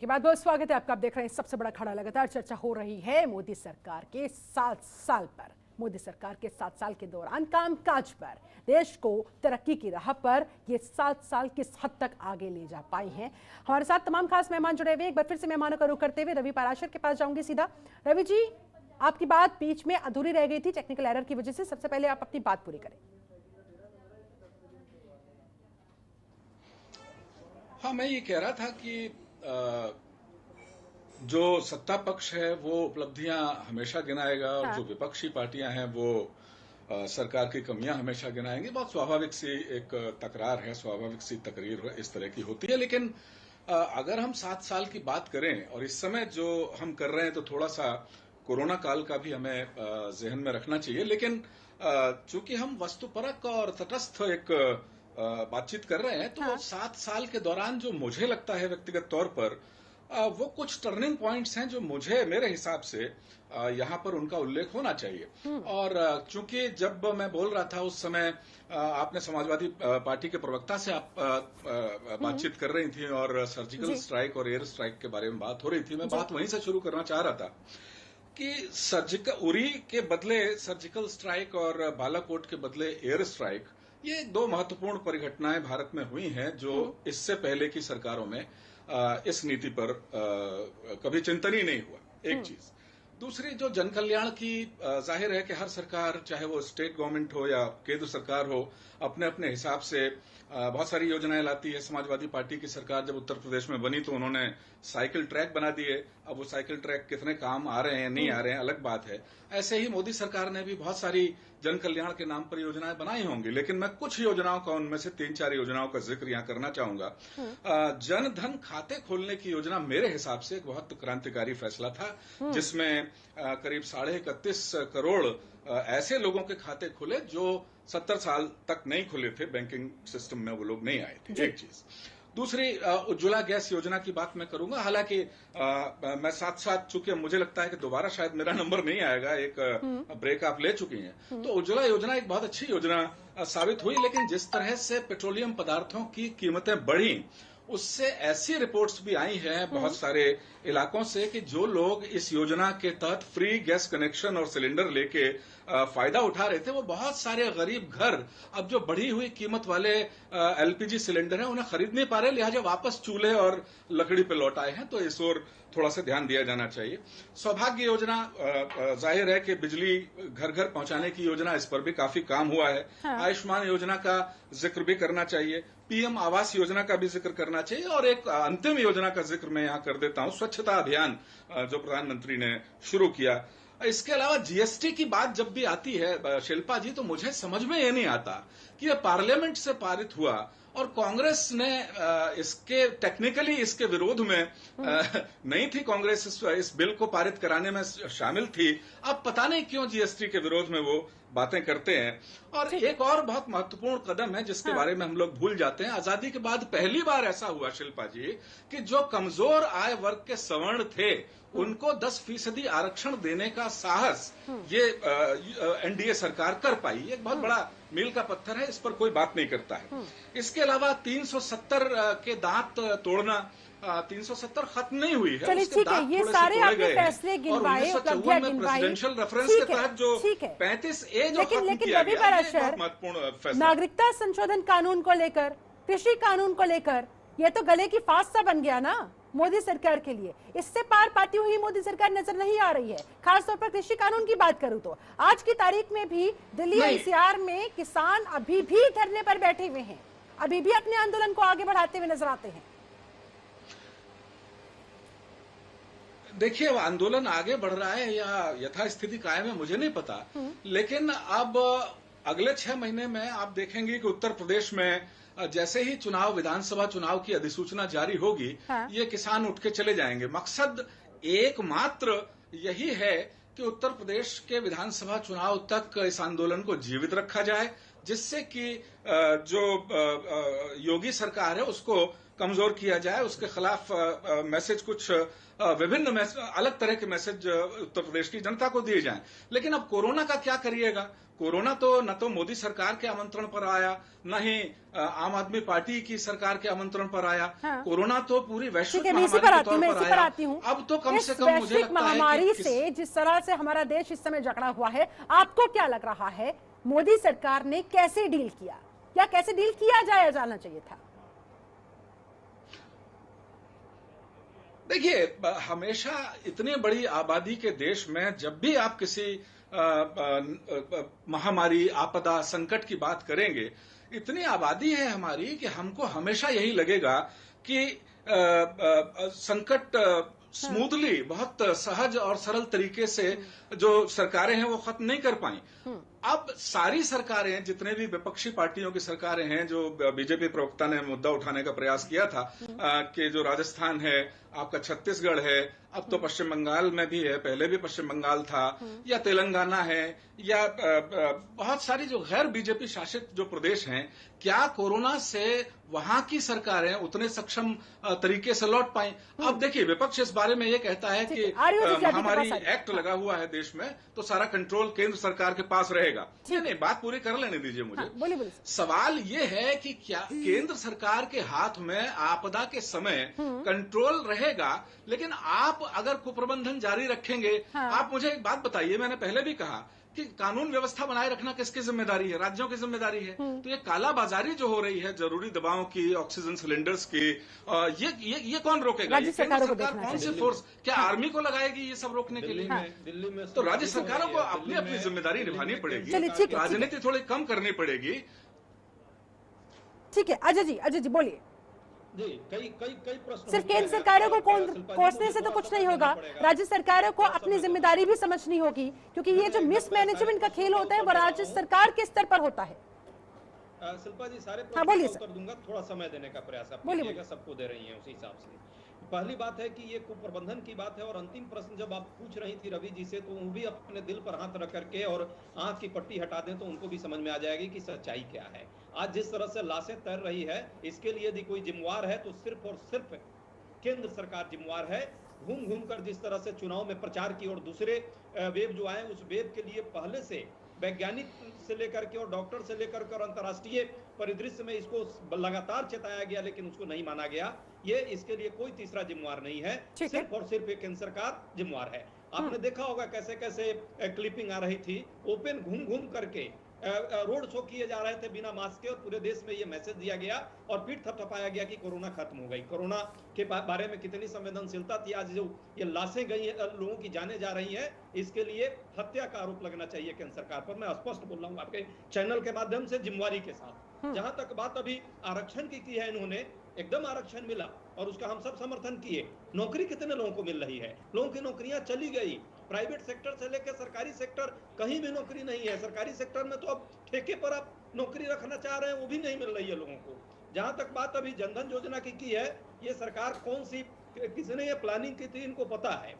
के बाद बहुत स्वागत है आपका। आप देख रहे हैं सबसे बड़ा खड़ा, लगातार चर्चा हो रही है मोदी सरकार के 7 साल पर, मोदी सरकार के 7 साल के दौरान कामकाज पर, देश को तरक्की की राह पर ये 7 साल किस हद तक आगे ले जा पाए हैं। हमारे साथ तमाम खास मेहमान जुड़े हुए, एक बार फिर से मेहमानों का रुख करते हुए रवि पाराशर के पास जाऊंगी सीधा। रवि जी, आपकी बात बीच में अधूरी रह गई थी टेक्निकल एरर की वजह से, सबसे पहले आप अपनी बात पूरी करें। हाँ, मैं ये कह रहा था कि जो सत्ता पक्ष है वो उपलब्धियां हमेशा गिनाएगा, और जो विपक्षी पार्टियां हैं वो सरकार की कमियां हमेशा गिनाएंगी। बहुत स्वाभाविक सी एक तकरार है, स्वाभाविक सी तकरीर इस तरह की होती है। लेकिन अगर हम 7 साल की बात करें, और इस समय जो हम कर रहे हैं, तो थोड़ा सा कोरोना काल का भी हमें जहन में रखना चाहिए। लेकिन चूंकि हम वस्तुपरक और तटस्थ एक बातचीत कर रहे हैं, तो 7 साल के दौरान जो मुझे लगता है व्यक्तिगत तौर पर, वो कुछ टर्निंग पॉइंट्स हैं जो मेरे हिसाब से यहाँ पर उनका उल्लेख होना चाहिए। और चूंकि जब मैं बोल रहा था उस समय आपने समाजवादी पार्टी के प्रवक्ता से आप बातचीत कर रही थी, और सर्जिकल स्ट्राइक और एयर स्ट्राइक के बारे में बात हो रही थी। मैं बात वहीं से शुरू करना चाह रहा था कि उरी के बदले सर्जिकल स्ट्राइक और बालाकोट के बदले एयर स्ट्राइक, ये 2 महत्वपूर्ण परिघटनाएं भारत में हुई हैं जो इससे पहले की सरकारों में इस नीति पर कभी चिंतन ही नहीं हुआ। एक चीज। दूसरी, जो जन कल्याण की, जाहिर है कि हर सरकार, चाहे वो स्टेट गवर्नमेंट हो या केंद्र सरकार हो, अपने अपने हिसाब से बहुत सारी योजनाएं लाती है। समाजवादी पार्टी की सरकार जब उत्तर प्रदेश में बनी तो उन्होंने साइकिल ट्रैक बना दिए, अब वो साइकिल ट्रैक कितने काम आ रहे हैं नहीं आ रहे हैं अलग बात है। ऐसे ही मोदी सरकार ने भी बहुत सारी जन कल्याण के नाम पर योजनाएं बनाई होंगी, लेकिन मैं कुछ योजनाओं का, उनमें से 3-4 योजनाओं का जिक्र यहाँ करना चाहूंगा। जन धन खाते खोलने की योजना मेरे हिसाब से एक बहुत क्रांतिकारी फैसला था, जिसमें करीब 31.5 करोड़ ऐसे लोगों के खाते खुले जो 70 साल तक नहीं खुले थे, बैंकिंग सिस्टम में वो लोग नहीं आए थे। एक चीज। दूसरी, उज्ज्वला गैस योजना की बात मैं करूंगा, हालांकि मैं साथ साथ, चूंकि मुझे लगता है कि दोबारा शायद मेरा नंबर नहीं आएगा, एक ब्रेक आप ले चुकी हैं, तो उज्ज्वला योजना एक बहुत अच्छी योजना साबित हुई, लेकिन जिस तरह से पेट्रोलियम पदार्थों की कीमतें बढ़ी, उससे ऐसी रिपोर्ट्स भी आई हैं बहुत सारे इलाकों से कि जो लोग इस योजना के तहत फ्री गैस कनेक्शन और सिलेंडर लेके फायदा उठा रहे थे, वो बहुत सारे गरीब घर अब जो बढ़ी हुई कीमत वाले एलपीजी सिलेंडर हैं उन्हें खरीद नहीं पा रहे, लिहाजा वापस चूल्हे और लकड़ी पे लौट आए हैं। तो इस ओर थोड़ा सा ध्यान दिया जाना चाहिए। सौभाग्य योजना, जाहिर है कि बिजली घर घर पहुंचाने की योजना, इस पर भी काफी काम हुआ है। हाँ। आयुष्मान योजना का जिक्र भी करना चाहिए, पीएम आवास योजना का भी जिक्र करना चाहिए, और एक अंतिम योजना का जिक्र मैं यहां कर देता हूं, स्वच्छता अभियान जो प्रधानमंत्री ने शुरू किया। इसके अलावा जीएसटी की बात जब भी आती है शिल्पा जी, तो मुझे समझ में ये नहीं आता कि ये पार्लियामेंट से पारित हुआ और कांग्रेस ने इसके टेक्निकली इसके विरोध में नहीं थी, कांग्रेस इस बिल को पारित कराने में शामिल थी, अब पता नहीं क्यों जीएसटी के विरोध में वो बातें करते हैं। और एक और बहुत महत्वपूर्ण कदम है जिसके बारे में हम लोग भूल जाते हैं, आजादी के बाद पहली बार ऐसा हुआ शिल्पा जी कि जो कमजोर आय वर्ग के सवर्ण थे उनको 10% आरक्षण देने का साहस ये एनडीए सरकार कर पाई। एक बहुत बड़ा मील का पत्थर है, इस पर कोई बात नहीं करता है। इसके अलावा 370 के दांत तोड़ना, 370 खत्म नहीं हुई है, चलिए ठीक है, ये सारे आपने फैसले गिनवाए, उपलब्धियां गिनवाई, प्रेसिडेंशियल रेफरेंस के तहत जो 35A जो खत्म किया गया, ये महत्वपूर्ण फैसला। नागरिकता संशोधन कानून को लेकर, कृषि कानून को लेकर, ये तो गले की फांस सा बन गया ना मोदी सरकार के लिए। इससे पार पाती हुई मोदी सरकार नजर नहीं आ रही है। खासतौर पर कृषि कानून की बात करूं तो आज की तारीख में भी दिल्ली एनसीआर में किसान अभी भी धरने पर बैठे हुए हैं, अभी भी अपने आंदोलन को आगे बढ़ाते हुए नजर आते हैं। देखिए, आंदोलन आगे बढ़ रहा है या यथास्थिति कायम है मुझे नहीं पता, लेकिन अब अगले 6 महीने में आप देखेंगे कि उत्तर प्रदेश में जैसे ही चुनाव, विधानसभा चुनाव की अधिसूचना जारी होगी, ये किसान उठ के चले जाएंगे। मकसद एकमात्र यही है कि उत्तर प्रदेश के विधानसभा चुनाव तक इस आंदोलन को जीवित रखा जाए, जिससे कि जो योगी सरकार है उसको कमजोर किया जाए, उसके खिलाफ मैसेज, कुछ विभिन्न अलग तरह के मैसेज उत्तर प्रदेश की जनता को दिए जाएं। लेकिन अब कोरोना का क्या करिएगा? कोरोना तो न तो मोदी सरकार के आमंत्रण पर आया, न ही आम आदमी पार्टी की सरकार के आमंत्रण पर आया। हाँ। कोरोना तो पूरी वैश्विक महामारी के तौर पर आया। अब तो कम से कम मुझे लगता महामारी से जिस तरह से हमारा देश इस समय जकड़ा हुआ है, आपको क्या लग रहा है मोदी सरकार ने कैसे डील किया, या कैसे डील किया जाना चाहिए था? देखिए, हमेशा इतनी बड़ी आबादी के देश में जब भी आप किसी महामारी, आपदा, संकट की बात करेंगे, इतनी आबादी है हमारी कि हमको हमेशा यही लगेगा कि संकट स्मूथली, बहुत सहज और सरल तरीके से जो सरकारें हैं वो खत्म नहीं कर पाई। अब सारी सरकारें, जितने भी विपक्षी पार्टियों की सरकारें हैं, जो बीजेपी प्रवक्ता ने मुद्दा उठाने का प्रयास किया था कि जो राजस्थान है, आपका छत्तीसगढ़ है, अब तो पश्चिम बंगाल में भी है, पहले भी पश्चिम बंगाल था, या तेलंगाना है, या बहुत सारी जो गैर बीजेपी शासित जो प्रदेश हैं, क्या कोरोना से वहां की सरकारें उतने सक्षम तरीके से लौट पाई? अब देखिए, विपक्ष इस बारे में ये कहता है कि महामारी एक्ट लगा हुआ है देश में, तो सारा कंट्रोल केंद्र सरकार के पास रहेगा। नहीं, बात पूरी कर लेने दीजिए मुझे। हाँ, बोलिए। सवाल ये है कि क्या केंद्र सरकार के हाथ में आपदा के समय कंट्रोल रहेगा, लेकिन आप अगर कुप्रबंधन जारी रखेंगे। हाँ। आप मुझे एक बात बताइए, मैंने पहले भी कहा कि कानून व्यवस्था बनाए रखना किसकी जिम्मेदारी है? राज्यों की जिम्मेदारी है। तो ये कालाबाजारी जो हो रही है जरूरी दवाओं की, ऑक्सीजन सिलेंडर्स की, ये कौन रोकेगा? ये केंद्र सरकार कौन सी फोर्स, क्या आर्मी को लगाएगी ये सब रोकने के लिए? दिल्ली में तो राज्य सरकारों को अपनी अपनी जिम्मेदारी निभानी पड़ेगी, राजनीति थोड़ी कम करनी पड़ेगी। ठीक है, अजय जी बोलिए। जी कई कई कई प्रश्न सिर्फ होते केंद्र हैं। सरकारों को और शिल्पा जी, कोसने मुझे से तो थोड़ा कुछ सा नहीं समझना होगा, पड़ेगा। राज्य सरकारों को थोड़ा अपनी समय जिम्मेदारी भी समझनी होगी, क्योंकि ये जो मिसमैनेजमेंट का खेल होता है वो राज्य सरकार के स्तर पर होता है। शिल्पा जी सारे हाँ, प्रश्नों बोलिए का सर। उत्तर दूंगा, थोड़ा समय देने का प्रयास आप बोलिए, कीजिएगा, सबको दे रही हैं उसी हिसाब से। पहली बात है कि ये कुप्रबंधन की बात है, और अंतिम प्रश्न जब आप पूछ रही थी रवि जी से, तो वो भी अपने दिल पर हाथ रख करके और आंख की पट्टी हटा दें तो उनको भी समझ में आ जाएगी कि सच्चाई क्या है। आज जिस तरह से लाशें तैर रही है, इसके लिए यदि कोई जिम्मेवार है तो सिर्फ और सिर्फ केंद्र सरकार जिम्मेवार है। घूम घूम कर जिस तरह से चुनाव में प्रचार की और दूसरे वेब जो आए, उस वेब के लिए पहले से वैज्ञानिक से लेकर के और डॉक्टर से लेकर कर अंतर्राष्ट्रीय परिदृश्य में इसको लगातार चेताया गया, लेकिन उसको नहीं माना गया। ये इसके लिए कोई तीसरा जिम्मेवार नहीं है, सिर्फ और सिर्फ केंद्र सरकार जिम्मेवार है। आपने देखा होगा कैसे कैसे क्लिपिंग आ रही थी, ओपन घूम घूम करके रोड शो किए जा रहे थे बिना मास्क के, और पूरे देश में ये मैसेज दिया गया और फिर थपथपाया गया कि कोरोना खत्म हो गई। कोरोना के बारे में कितनी संवेदनशीलता थी। आज जो ये लाशें गई लोगों की जाने जा रही हैं, इसके लिए हत्या का आरोप लगना चाहिए केंद्र सरकार पर। मैं स्पष्ट बोल रहा हूँ आपके चैनल के माध्यम से, जिम्मेवारी के साथ। जहां तक बात अभी आरक्षण की है, इन्होंने एकदम आरक्षण मिला और उसका हम सब समर्थन किए। नौकरी कितने लोगों को मिल रही है? लोगों की नौकरियां चली गई। प्राइवेट सेक्टर से लेकर सरकारी सेक्टर, कहीं भी नौकरी नहीं है। सरकारी सेक्टर में तो अब ठेके पर आप नौकरी रखना चाह रहे हैं, वो भी नहीं मिल रही है लोगों को। जहां तक बात अभी जनधन योजना की है, ये सरकार कौन सी किसने ये प्लानिंग की थी इनको पता है।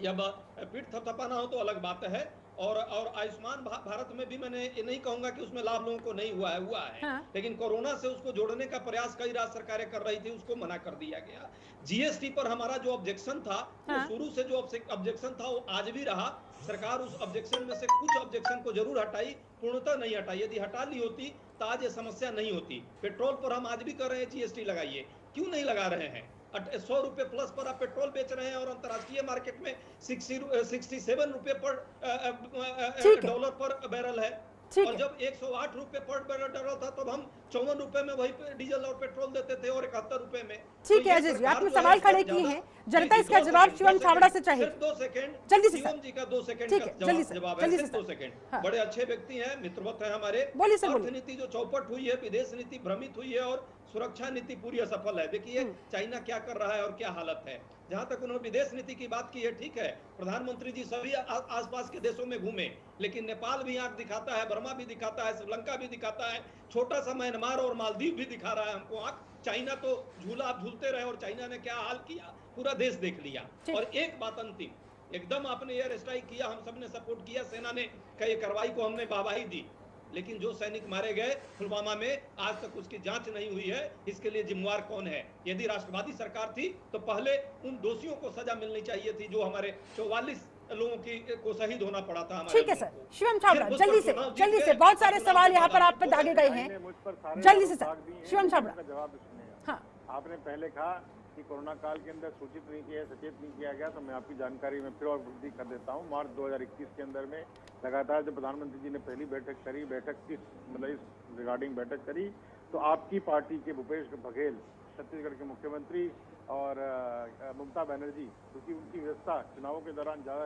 जब पीठ थपथपाना हो तो अलग बात है। और आयुष्मान भारत में भी मैंने ये नहीं कहूंगा कि उसमें लाभ लोगों को नहीं हुआ है। हाँ। लेकिन कोरोना से उसको जोड़ने का प्रयास कई राज्य सरकारें कर रही थी, उसको मना कर दिया गया। जीएसटी पर हमारा जो ऑब्जेक्शन था, हाँ। वो शुरू से जो ऑब्जेक्शन था वो आज भी रहा। सरकार उस ऑब्जेक्शन में से कुछ ऑब्जेक्शन को जरूर हटाई, पूर्णतः नहीं हटाई। यदि हटा ली होती तो आज ये समस्या नहीं होती। पेट्रोल पर हम आज भी कर रहे हैं जीएसटी लगाइए, क्यों नहीं लगा रहे हैं? 100 रुपए प्लस पर आप पेट्रोल बेच रहे हैं और अंतर्राष्ट्रीय मार्केट में 67 रुपए पर डॉलर पर बैरल है। और जब 108 रुपए पर बैरल था, तब हम 54 रुपए में वही डीजल और पेट्रोल देते थे और 71 रुपए में। ठीक है अजय जी, आपने सवाल खड़े किए हैं, जनता इसका जवाब शिवम छाबड़ा से चाहिए। 2 सेकंड जल्दी से शिवम जी का 2 सेकंड ठीक है, का जल्दी से, जवाब जल्दी है, से सिर्फ 2 सेकंड। बड़े अच्छे व्यक्ति हैं, मित्रवत हैं हमारे। बोलिए सर, बोलिए। अर्थनीति जो चौपट हुई है, विदेश नीति भ्रमित हुई है और सुरक्षा नीति पूरी असफल है। देखिए चाइना क्या कर रहा है और क्या हालत है। जहां तक उन्होंने विदेश नीति की बात की है, ठीक है, प्रधानमंत्री जी सभी आसपास के देशों में घूमे, लेकिन नेपाल भी आंख दिखाता है, बर्मा भी दिखाता है, श्रीलंका भी दिखाता है, छोटा सा म्यांमार और मालदीव भी दिखा रहा है हमको आंख। चाइना तो झूला आप झूलते रहे और चाइना ने क्या हाल किया पूरा देश देख लिया। और एक बात अंतिम, एकदम आपने एयर स्ट्राइक किया, हम सबने सपोर्ट किया, सेना ने कई कार्रवाई को हमने वाहवाही दी, लेकिन जो सैनिक मारे गए पुलवामा में, आज तक उसकी जांच नहीं हुई है। इसके लिए जिम्मेवार कौन है? यदि राष्ट्रवादी सरकार थी तो पहले उन दोषियों को सजा मिलनी चाहिए थी, जो हमारे 44 लोगों को शहीद होना पड़ा था। ठीक है सर, शिवम छाबड़ा जल्दी से, बहुत सारे सवाल यहाँ पर आप पे दागे गए हैं, जल्दी से सर शिवम छाबड़ा। जवाब सुनिएगा। हाँ, आपने पहले कहा कि कोरोना काल के अंदर सूचित नहीं किया, सचेत नहीं किया गया, तो मैं आपकी जानकारी में फिर और वृद्धि कर देता हूँ। मार्च 2021 के अंदर में लगातार जब प्रधानमंत्री जी ने पहली बैठक करी, इस रिगार्डिंग बैठक करी, तो आपकी पार्टी के भूपेश बघेल, छत्तीसगढ़ के मुख्यमंत्री, और ममता बनर्जी, क्योंकि उनकी व्यवस्था चुनावों के दौरान ज्यादा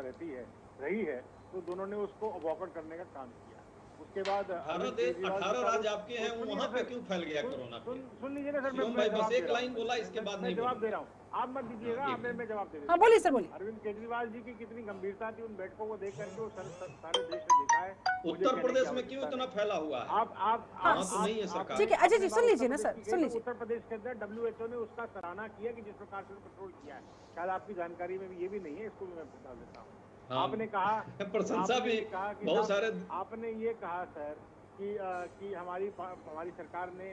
रही है, तो दोनों ने उसको वॉकआउट करने का काम किया। उसके बाद 18 राज्य आपके हैं, वहाँ पे क्यों फैल गया कोरोना? सुन लीजिए ना सर, मैं बस एक लाइन बोला, इसके बाद नहीं जवाब दे रहा हूँ, आप मत दीजिएगा, मैं जवाब दे रहा हूँ। हाँ बोलिए सर, बोलिए। अरविंद केजरीवाल जी की कितनी गंभीरता थी उन बैठकों को देख करके, वो सारे देश ने देखा है। उत्तर प्रदेश में क्यों इतना फैला हुआ है? आप तो नहीं है सरकार। ठीक है अजय जी, सुन लीजिए ना सर, सुन लीजिए। उत्तर प्रदेश के अंदर WHO ने उसका सराहना किया कि जिस प्रकार से कंट्रोल किया है। शायद आपकी जानकारी में भी ये भी नहीं है, इसको भी मैं बता देता हूँ। आपने कहा प्रशंसा भी बहुत सारे, आपने ये कहा सर कि हमारी सरकार ने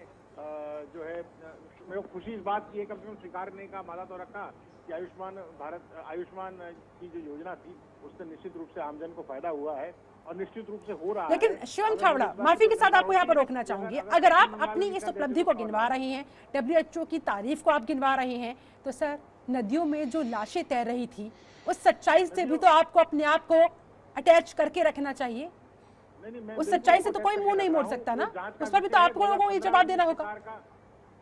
जो है, मेरे को खुशी इस बात की है, कम से कम स्वीकारने का मादा तो रखा कि आयुष्मान की जो योजना थी, उससे निश्चित रूप से आमजन को फायदा हुआ है और निश्चित रूप से हो रहा है। लेकिन शिवम छाबड़ा, माफी के साथ आपको यहाँ पर रोकना चाहूंगी, अगर आप अपनी इस उपलब्धि को गिनवा रहे हैं, WHO की तारीफ को आप गिनवा रहे हैं, तो सर नदियों में जो लाशें तैर रही थी, उस सच्चाई से भी तो आपको अपने आप को अटैच करके रखना चाहिए। उस सच्चाई से तो कोई मुंह नहीं मोड़ सकता ना, उस पर भी तो आपको लोगों को ये जवाब देना होगा।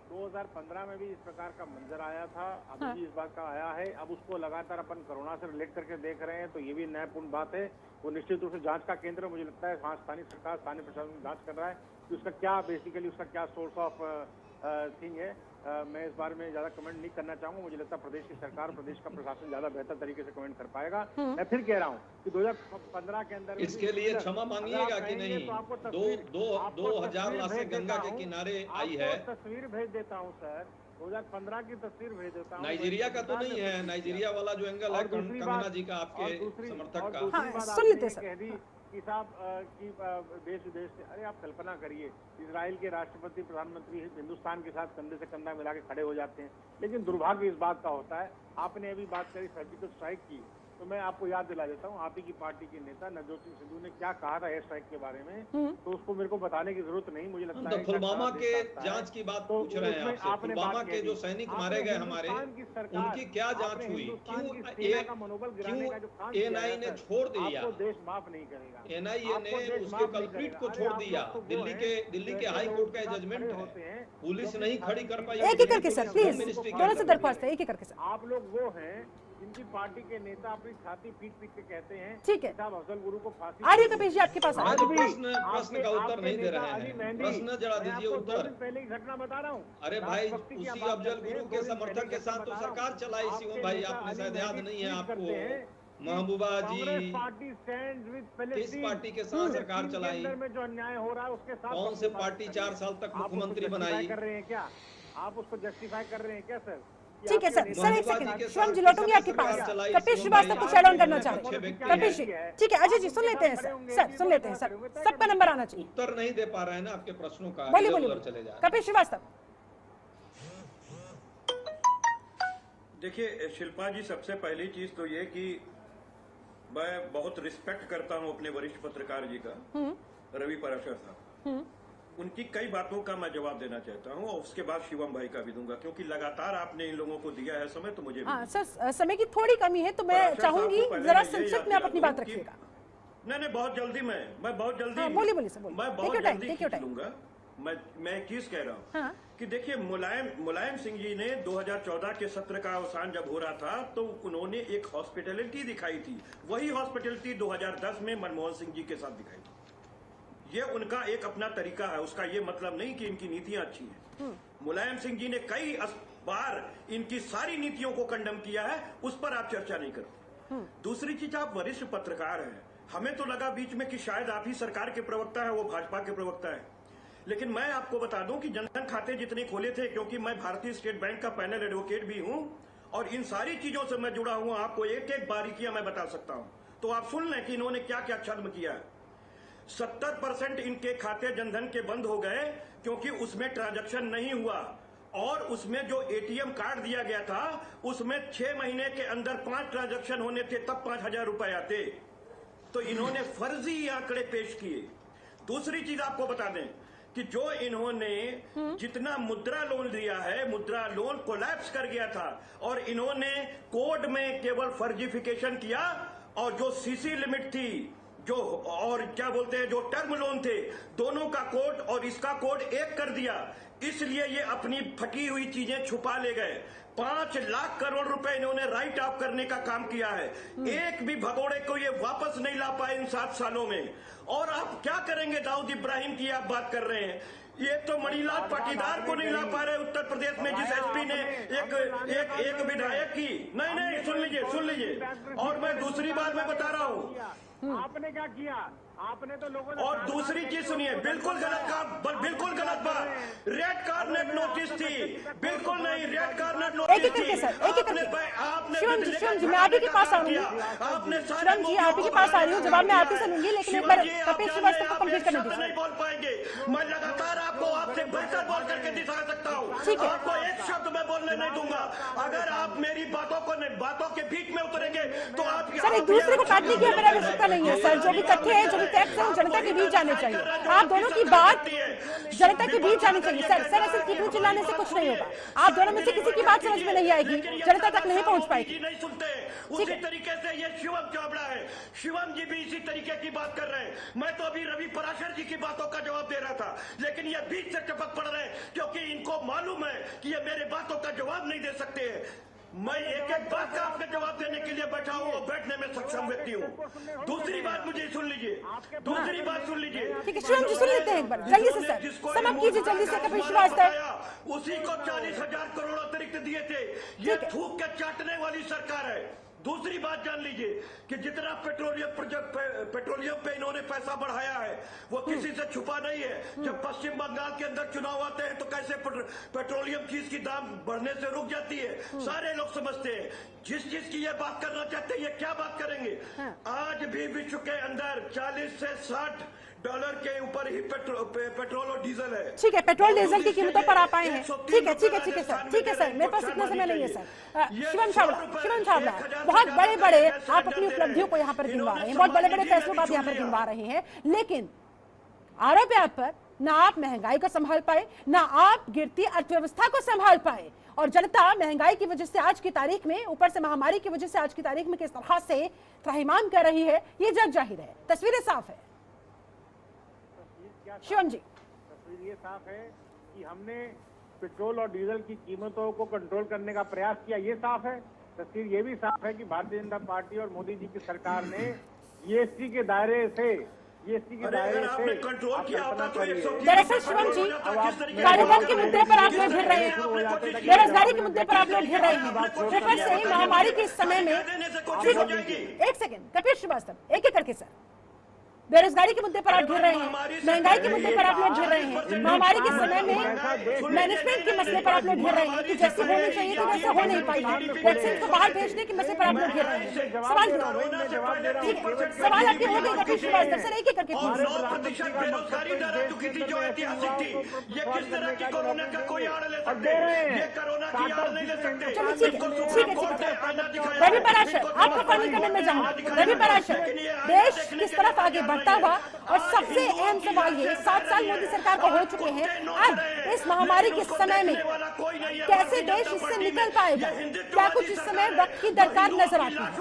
2015 में भी इस प्रकार का मंजर आया था, अभी भी इस बात का आया है। अब उसको लगातार अपन कोरोना से रिलेट करके देख रहे हैं, तो ये भी न्यायपूर्ण बात है। वो निश्चित रूप से जांच का केंद्र, मुझे लगता है वहाँ स्थानीय सरकार, स्थानीय प्रशासन जांच कर रहा है कि उसका क्या बेसिकली उसका क्या सोर्स ऑफ थिंग है। मैं इस बारे में ज्यादा कमेंट नहीं करना चाहूंगा। मुझे लगता है प्रदेश की सरकार, प्रदेश का प्रशासन ज्यादा बेहतर तरीके से कमेंट कर पाएगा। मैं फिर कह रहा हूँ कि 2015 के अंदर इसके लिए क्षमा मांगिएगा कि नहीं? 2000 लाशें गंगा के किनारे आई है। तस्वीर भेज देता हूँ सर, 2015 की तस्वीर भेज देता हूँ। नाइजीरिया का तो नहीं है, नाइजीरिया वाला जो एंगल है कंगना जी का, आपके समर्थक का। सुन लेते सर कि साहब की देश विदेश से, अरे आप कल्पना करिए इजराइल के राष्ट्रपति प्रधानमंत्री हिंदुस्तान के साथ कंधे से कंधा मिला के खड़े हो जाते हैं। लेकिन दुर्भाग्य इस बात का होता है, आपने अभी बात करी सर्जिकल स्ट्राइक की, तो मैं आपको याद दिला देता हूँ, आप ही की पार्टी के नेता नवजोत सिंह सिद्धू ने क्या कहा था एयर स्ट्राइक के बारे में, तो उसको मेरे को बताने की जरूरत नहीं। मुझे लगता है पुलवामा के जांच की बात पूछ रहे हैं आपसे। पुलवामा के जो सैनिक मारे गए हमारे, उनकी क्या जांच हुई? क्यों एनआई ने छोड़ दिया? देश माफ नहीं करेगा। एनआईए ने उसके कल्प्रिट को छोड़ दिया। दिल्ली के हाई कोर्ट का जजमेंट है, पुलिस नहीं खड़ी कर पाई। एक एक करके सर प्लीज, दोनों से दरख्वास्त है, एक एक करके सर। आप लोग वो हैं जिनकी पार्टी के नेता अपनी छाती पीट के कहते हैं ठीक है साहब अफजल गुरु को फांसी। आर्य कपेश जी आपके पास प्रश्न का उत्तर नहीं दे रहे हैं। प्रश्न जरा दीजिए उत्तर। पहले की घटना बता रहा हूँ। अरे भाई, उसी अफजल गुरु के समर्थक के साथ तो सरकार चलाई शिवम भाई, आपने शायद याद नहीं है आपको। महबूबा जी पार्टी स्टैंड विद किस पार्टी के साथ सरकार चलाई? में जो अन्याय हो रहा है उसके साथ कौन से पार्टी 4 साल तक मुख्यमंत्री बनाई? कर रहे हैं क्या आप? उसको जस्टिफाई कर रहे हैं क्या सर? ठीक है सर, एक सेकंड शिवम जी लौटूंगी आपके पास। कपिल श्रीवास्तव कुछ ऐड ऑन करना चाह रहे हैं। कपिल जी ठीक है, अजय जी सुन लेते हैं सर सुन लेते हैं सर, सबका नंबर आना चाहिए। उत्तर नहीं दे पा रहे हैं ना आपके प्रश्नों का, बोलिए बोलिए चले जा। कपिल श्रीवास्तव। देखिए शिल्पा जी, सबसे पहली चीज तो ये कि मैं बहुत रिस्पेक्ट करता हूं अपने वरिष्ठ पत्रकार जी का, रवि पराशर साहब। उनकी कई बातों का मैं जवाब देना चाहता हूं और उसके बाद शिवम भाई का भी दूंगा, क्योंकि लगातार आपने इन लोगों को दिया है समय, तो मुझे सर समय की थोड़ी कमी है, तो मैं चाहूंगी जरा संक्षिप्त में आप अपनी बात रखिएगा। नहीं बहुत जल्दी मैं बहुत जल्दी बोलिए सर, मैं बहुत जल्दी खींच लूंगा। मैं एक चीज कह रहा हूँ कि देखिए मुलायम सिंह जी ने 2014 के सत्र का अवसान जब हो रहा था तो उन्होंने एक हॉस्पिटैलिटी दिखाई थी। वही हॉस्पिटैलिटी 2010 में मनमोहन सिंह जी के साथ दिखाई थी। ये उनका एक अपना तरीका है, उसका ये मतलब नहीं कि इनकी नीतियां अच्छी हैं। मुलायम सिंह जी ने कई बार इनकी सारी नीतियों को कंडम किया है, उस पर आप चर्चा नहीं करते। दूसरी चीज, आप वरिष्ठ पत्रकार हैं, हमें तो लगा बीच में कि शायद आप ही सरकार के प्रवक्ता है, वो भाजपा के प्रवक्ता है। लेकिन मैं आपको बता दूं कि जनधन खाते जितने खोले थे, क्योंकि मैं भारतीय स्टेट बैंक का पैनल एडवोकेट भी हूं और इन सारी चीजों से मैं जुड़ा हुआ, आपको एक एक बारीकियां मैं बता सकता हूं, तो आप सुन लें कि इन्होंने क्या क्या छद्म किया है। 70% इनके खाते जनधन के बंद हो गए क्योंकि उसमें ट्रांजैक्शन नहीं हुआ, और उसमें जो एटीएम कार्ड दिया गया था उसमें 6 महीने के अंदर 5 ट्रांजैक्शन होने थे, तब 5,000 रुपए आते। तो इन्होंने फर्जी आंकड़े पेश किए। दूसरी चीज आपको बता दें कि जो इन्होंने जितना मुद्रा लोन दिया है, मुद्रा लोन कोलैप्स कर गया था और इन्होंने कोड में केवल फर्जीफिकेशन किया, और जो सीसी लिमिट थी, जो और क्या बोलते हैं, जो टर्म लोन थे, दोनों का कोड और इसका कोड एक कर दिया। इसलिए ये अपनी फटी हुई चीजें छुपा ले गए। 5 लाख करोड़ रुपए इन्होंने राइट ऑफ करने का काम किया है। एक भी भगोड़े को ये वापस नहीं ला पाए इन 7 सालों में। और आप क्या करेंगे? दाऊद इब्राहिम की आप बात कर रहे हैं, ये तो मणिलाल पाटीदार को नहीं ला पा रहे उत्तर प्रदेश में, जिस एसपी ने एक विधायक की। नहीं सुन लीजिए। और मैं दूसरी बात मैं बता रहा हूँ, आपने क्या किया? आपने तो लोगों ने, और दूसरी चीज सुनिए, बिल्कुल गलत बात। रेड कार्नेट नोटिस थी, बिल्कुल नहीं, रेड कार्नेट नोटिस एक करके सर, एक करके। शिवम जी मैं आपके पास आऊंगी, शिवम जी आपके पास आ रही हूँ, जवाब मैं आपसे सुनूंगी, लेकिन एक बार कपिल श्रीवास्तव को कंप्लीट करने दीजिए। नहीं बोल पाएंगे, मैं लगातार आपसे बेहतर बोल करके दिखा सकता हूँ। ठीक है, आपको एक शब्द मैं बोलने नहीं दूंगा। अगर आप मेरी बातों के बीच में उतरेंगे तो आप सर एक दूसरे को काटने की हमें आवश्यकता नहीं है सर। जो भी तथ्य है, जो भी फैक्ट्स हैं, जनता के बीच जाने चाहिए। आप दोनों की बात जनता के बीच जानी चाहिए। सर ऐसे चीखने चिल्लाने से कुछ नहीं होगा। आप दोनों में से किसी की बात समझ में नहीं आएगी, जनता तक नहीं पहुंच पाएगी। नहीं सुनते उसी तरीके से ये शिवम चोपड़ा है, शिवम जी भी इसी तरीके की बात कर रहे हैं। मैं तो अभी रवि पराशर जी की बातों का जवाब दे रहा था, लेकिन ये बीच से टपक पड़ रहे हैं क्योंकि इनको मालूम है कि ये मेरे बातों का जवाब नहीं दे सकते हैं। मैं एक एक बात का आपके जवाब देने के लिए बैठा हूँ और बैठने में सक्षम व्यक्ति हूँ। दूसरी बात मुझे सुन लीजिए, दूसरी बात सुन लीजिए। ठीक है, शिवम जी सुन लेते हैं एक बार जल्दी से सर, समाप्त कीजिए जल्दी से। कपिल श्रीवास्तव उसी को 40,000 करोड़ अतिरिक्त दिए थे। ये थूक के चाटने वाली सरकार है। दूसरी बात जान लीजिए कि जितना पेट्रोलियम पे इन्होंने पैसा बढ़ाया है वो किसी से छुपा नहीं है। जब पश्चिम बंगाल के अंदर चुनाव आते हैं तो कैसे पेट्रोलियम चीज की दाम बढ़ने से रुक जाती है, सारे लोग समझते हैं। जिस चीज की ये बात करना चाहते हैं, ये क्या बात करेंगे? आज भी विश्व के अंदर 40 से 60 डॉलर के ऊपर ही पेट्रोल और डीजल है। ठीक है, पेट्रोल डीजल की कीमतों पर आप आए हैं। ठीक है सर, ठीक है सर, मेरे पास इतना समय नहीं है सर। शिवम छाबड़ा, बहुत बड़े बड़े आप अपनी उपलब्धियों को यहाँ पर गिनवा रहे हैं, बहुत बड़े बड़े फैसलों को आप यहाँ पर गिनवा रहे हैं, लेकिन आरोप है आप पर, ना आप महंगाई को संभाल पाए, ना आप गिरती अर्थव्यवस्था को संभाल पाए, और जनता महंगाई की वजह से आज की तारीख में, ऊपर से महामारी की वजह से आज की तारीख में किस तरह से त्राहिमाम कर रही है, ये जग जाहिर है, तस्वीरें साफ है। शिवम जी, तस्वीर ये साफ है कि हमने पेट्रोल और डीजल की कीमतों को कंट्रोल करने का प्रयास किया, ये साफ है। तस्वीर ये भी साफ है कि भारतीय जनता पार्टी और मोदी जी की सरकार ने जीएसटी के दायरे से कंट्रोल किया होता तो दरअसल शिवम जी, कारोबार के मुद्दे पर आप लोग घिर रहे हैं, बेरोजगारी के मुद्दे पर आप लोग घिर रहे हैं, पेपर से महामारी के इस समय में। एक सेकेंड कपिल श्रीवास्तव, एक एक करके सर, बेरोजगारी के मुद्दे पर आप घिर रहे हैं, महंगाई के मुद्दे पर आप लोग घिर रहे हैं, महामारी के समय में मैनेजमेंट के मसले पर आप लोग घिर रहे हैं कि जैसे होनी चाहिए थी वैसे हो नहीं पाई, वैक्सीन को बाहर भेजने के मसले पर आप लोग घिर रहे हैं। सवाल आपके हो गए कपिल श्रीवास्तव सर, एक एक करके बेरोजगारी दर चुकी थी जो ऐतिहासिक थी, ये किस तरह की कोरोना का कोई आड़ ले सकते हैं? ये कोरोना की आड़ नहीं ले सकते। चलो ठीक है। रवि पराशर, आपको फाइनल कमेंट में जाऊंगा। रवि पराशर, देश किस तरफ आगे बढ़ता हुआ, और सबसे अहम सवाल ये, 7 साल मोदी सरकार को हो चुके हैं, अब इस महामारी के समय में कैसे देश इससे निकल पाएगा? क्या कुछ इस समय वक्त की दरकार नजर आती है?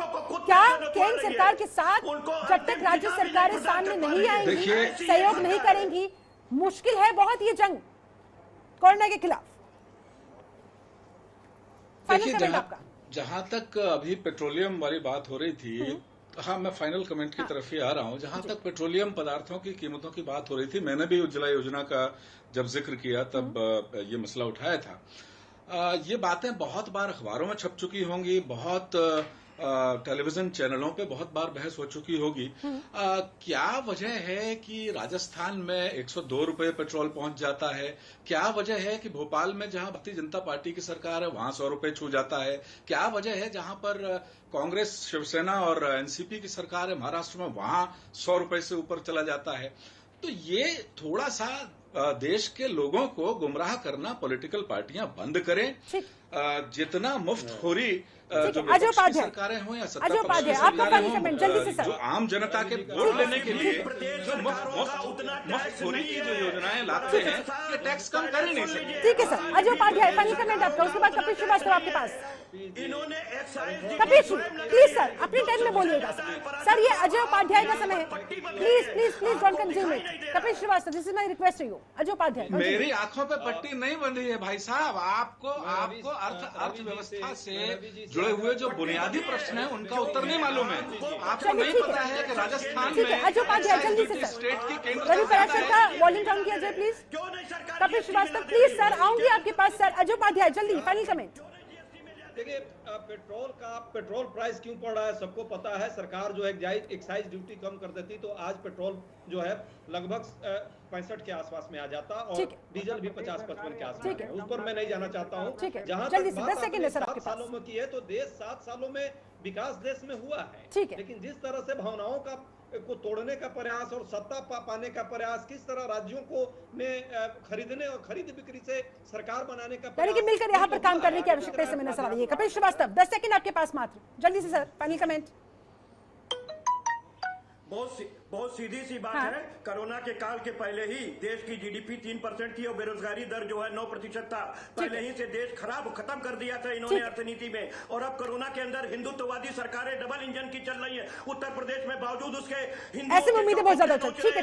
क्या केंद्र सरकार के साथ जब तक राज्य सरकारें सामने नहीं आएंगी, सहयोग नहीं करेंगी, मुश्किल है बहुत ये जंग कोरोना के खिलाफ? जहां तक अभी पेट्रोलियम वाली बात हो रही थी, हाँ, मैं फाइनल कमेंट की तरफ ही आ रहा हूँ। जहां तक पेट्रोलियम पदार्थों की कीमतों की बात हो रही थी, मैंने भी उज्ज्वला योजना का जब जिक्र किया तब ये मसला उठाया था। ये बातें बहुत बार अखबारों में छप चुकी होंगी, बहुत टेलीविजन चैनलों पे बहुत बार बहस हो चुकी होगी। क्या वजह है कि राजस्थान में 102 रुपए पेट्रोल पहुंच जाता है? क्या वजह है कि भोपाल में जहां भारतीय जनता पार्टी की सरकार है वहां 100 रुपए छू जाता है? क्या वजह है जहां पर कांग्रेस, शिवसेना और एनसीपी की सरकार है महाराष्ट्र में, वहां 100 रुपए से ऊपर चला जाता है? तो ये थोड़ा सा देश के लोगों को गुमराह करना पॉलिटिकल पार्टियां बंद करें। जितना मुफ्तखोरी जो विपक्षी सरकारें हों या सत्ता पक्ष की सरकारें हों, जो आम जनता के वोट लेने के लिए जो मुफ्तखोरी की जो योजनाएं लाते हैं, ये टैक्स कम कर ही नहीं सकते। ठीक है sir, Ajay Upadhyay final comment आपका, उसके बाद कपिल श्रीवास्तव आपके पास। इन्होंने कपिल प्लीज सर अपने टाइम में बोलिएगा सर, ये अजय उपाध्याय का समय है, please don't consume it. Kapil Srivastava, this is my request to you. Ajay Upadhyay, मेरी आंखों पे पट्टी नहीं बंधी है भाई साहब, आपको अर्थव्यवस्था से जुड़े हुए जो बुनियादी प्रश्न है उनका उत्तर नहीं मालूम है। आपको नहीं पता है कि राजस्थान में अजय उपाध्याय जल्दी से स्टेट की केंद्र रवि पराशर का वॉल्यूम डाउन किया जाए please. Kapil Srivastava please sir, आऊंगी आपके पास सर। अजय उपाध्याय जल्दी फाइनल कमेंट। देखिए, पेट्रोल प्राइस क्यों पड़ रहा है सबको पता है। सरकार जो है एक्साइज ड्यूटी कम कर देती तो आज पेट्रोल जो है लगभग 65 के आसपास में आ जाता और डीजल भी 50-55 के आसपास है। उस पर मैं नहीं जाना चाहता हूँ। जहां तक बात आपने 7 सालों में की है तो देश 7 सालों में विकास देश में हुआ है, लेकिन जिस तरह से भावनाओं को तोड़ने का प्रयास और सत्ता पाने का प्रयास, किस तरह राज्यों को में खरीदने और खरीद बिक्री से सरकार बनाने का प्रयास, मिलकर यहाँ पर काम करने की आवश्यकता से नजर आ रही है। कपिल श्रीवास्तव 10 सेकंड आपके पास मात्र, जल्दी से सर फाइनल कमेंट। बहुत सीधी सी बात है। कोरोना के काल के पहले ही देश की जीडीपी 3% थी और बेरोजगारी दर जो है 9% था। पहले ही से देश खत्म कर दिया था इन्होंने अर्थनीति में, और अब कोरोना के अंदर हिंदुत्ववादी सरकारें डबल इंजन की चल रही है उत्तर प्रदेश में, बावजूद उसके ऐसे में उम्मीदें बहुत ज्यादा। ठीक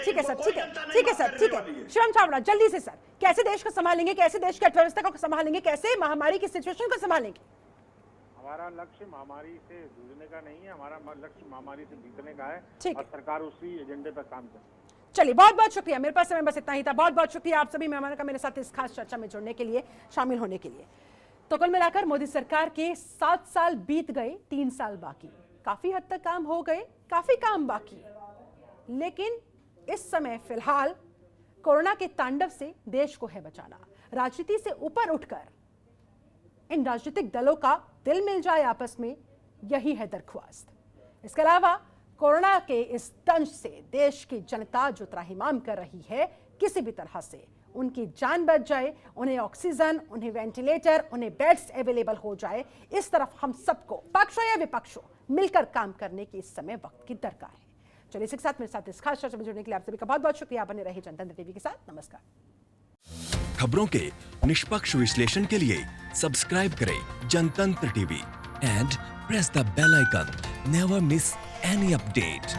है सर। शिवम छाबड़ा जल्दी से सर, कैसे देश को संभालेंगे, कैसे देश की अर्थव्यवस्था को संभालेंगे, कैसे महामारी की सिचुएशन को संभालेंगे? हमारा लक्ष्य महामारी से जूझने का नहीं है, हमारा लक्ष्य महामारी से जीतने का है ठीक और सरकार उसी एजेंडे पर काम कर। चलिए, बहुत बहुत शुक्रिया। मेरे पास समय बस इतना ही था। बहुत बहुत शुक्रिया आप सभी मेहमानों का मेरे साथ इस खास चर्चा में जुड़ने के लिए, शामिल होने के लिए। तो कुल मिलाकर मोदी सरकार के 7 साल बीत गए, 3 साल बाकी। काफी हद तक काम हो गए, काफी काम बाकी, लेकिन इस समय फिलहाल कोरोना के तांडव से देश को है बचाना। राजनीति से ऊपर उठकर इन राजनीतिक दलों का दिल मिल जाए आपस में, यही है दरख्वास्त। इसके अलावा कोरोना के इस दंश से देश की जनता जो त्राहिमाम कर रही है, किसी भी तरह से उनकी जान बच जाए, उन्हें ऑक्सीजन, उन्हें वेंटिलेटर, उन्हें बेड्स अवेलेबल हो जाए, इस तरफ हम सबको, पक्ष हो या विपक्ष हो, मिलकर काम करने की इस समय वक्त की दरकार है। चलिए, इसके साथ मेरे साथ इस खास चर्चा में जुड़ने के लिए आप सभी का बहुत बहुत शुक्रिया। बने रहे जनतंत्र टीवी के साथ। नमस्कार। खबरों के निष्पक्ष विश्लेषण के लिए सब्सक्राइब करें Jantantra TV and press the bell icon. Never miss any update.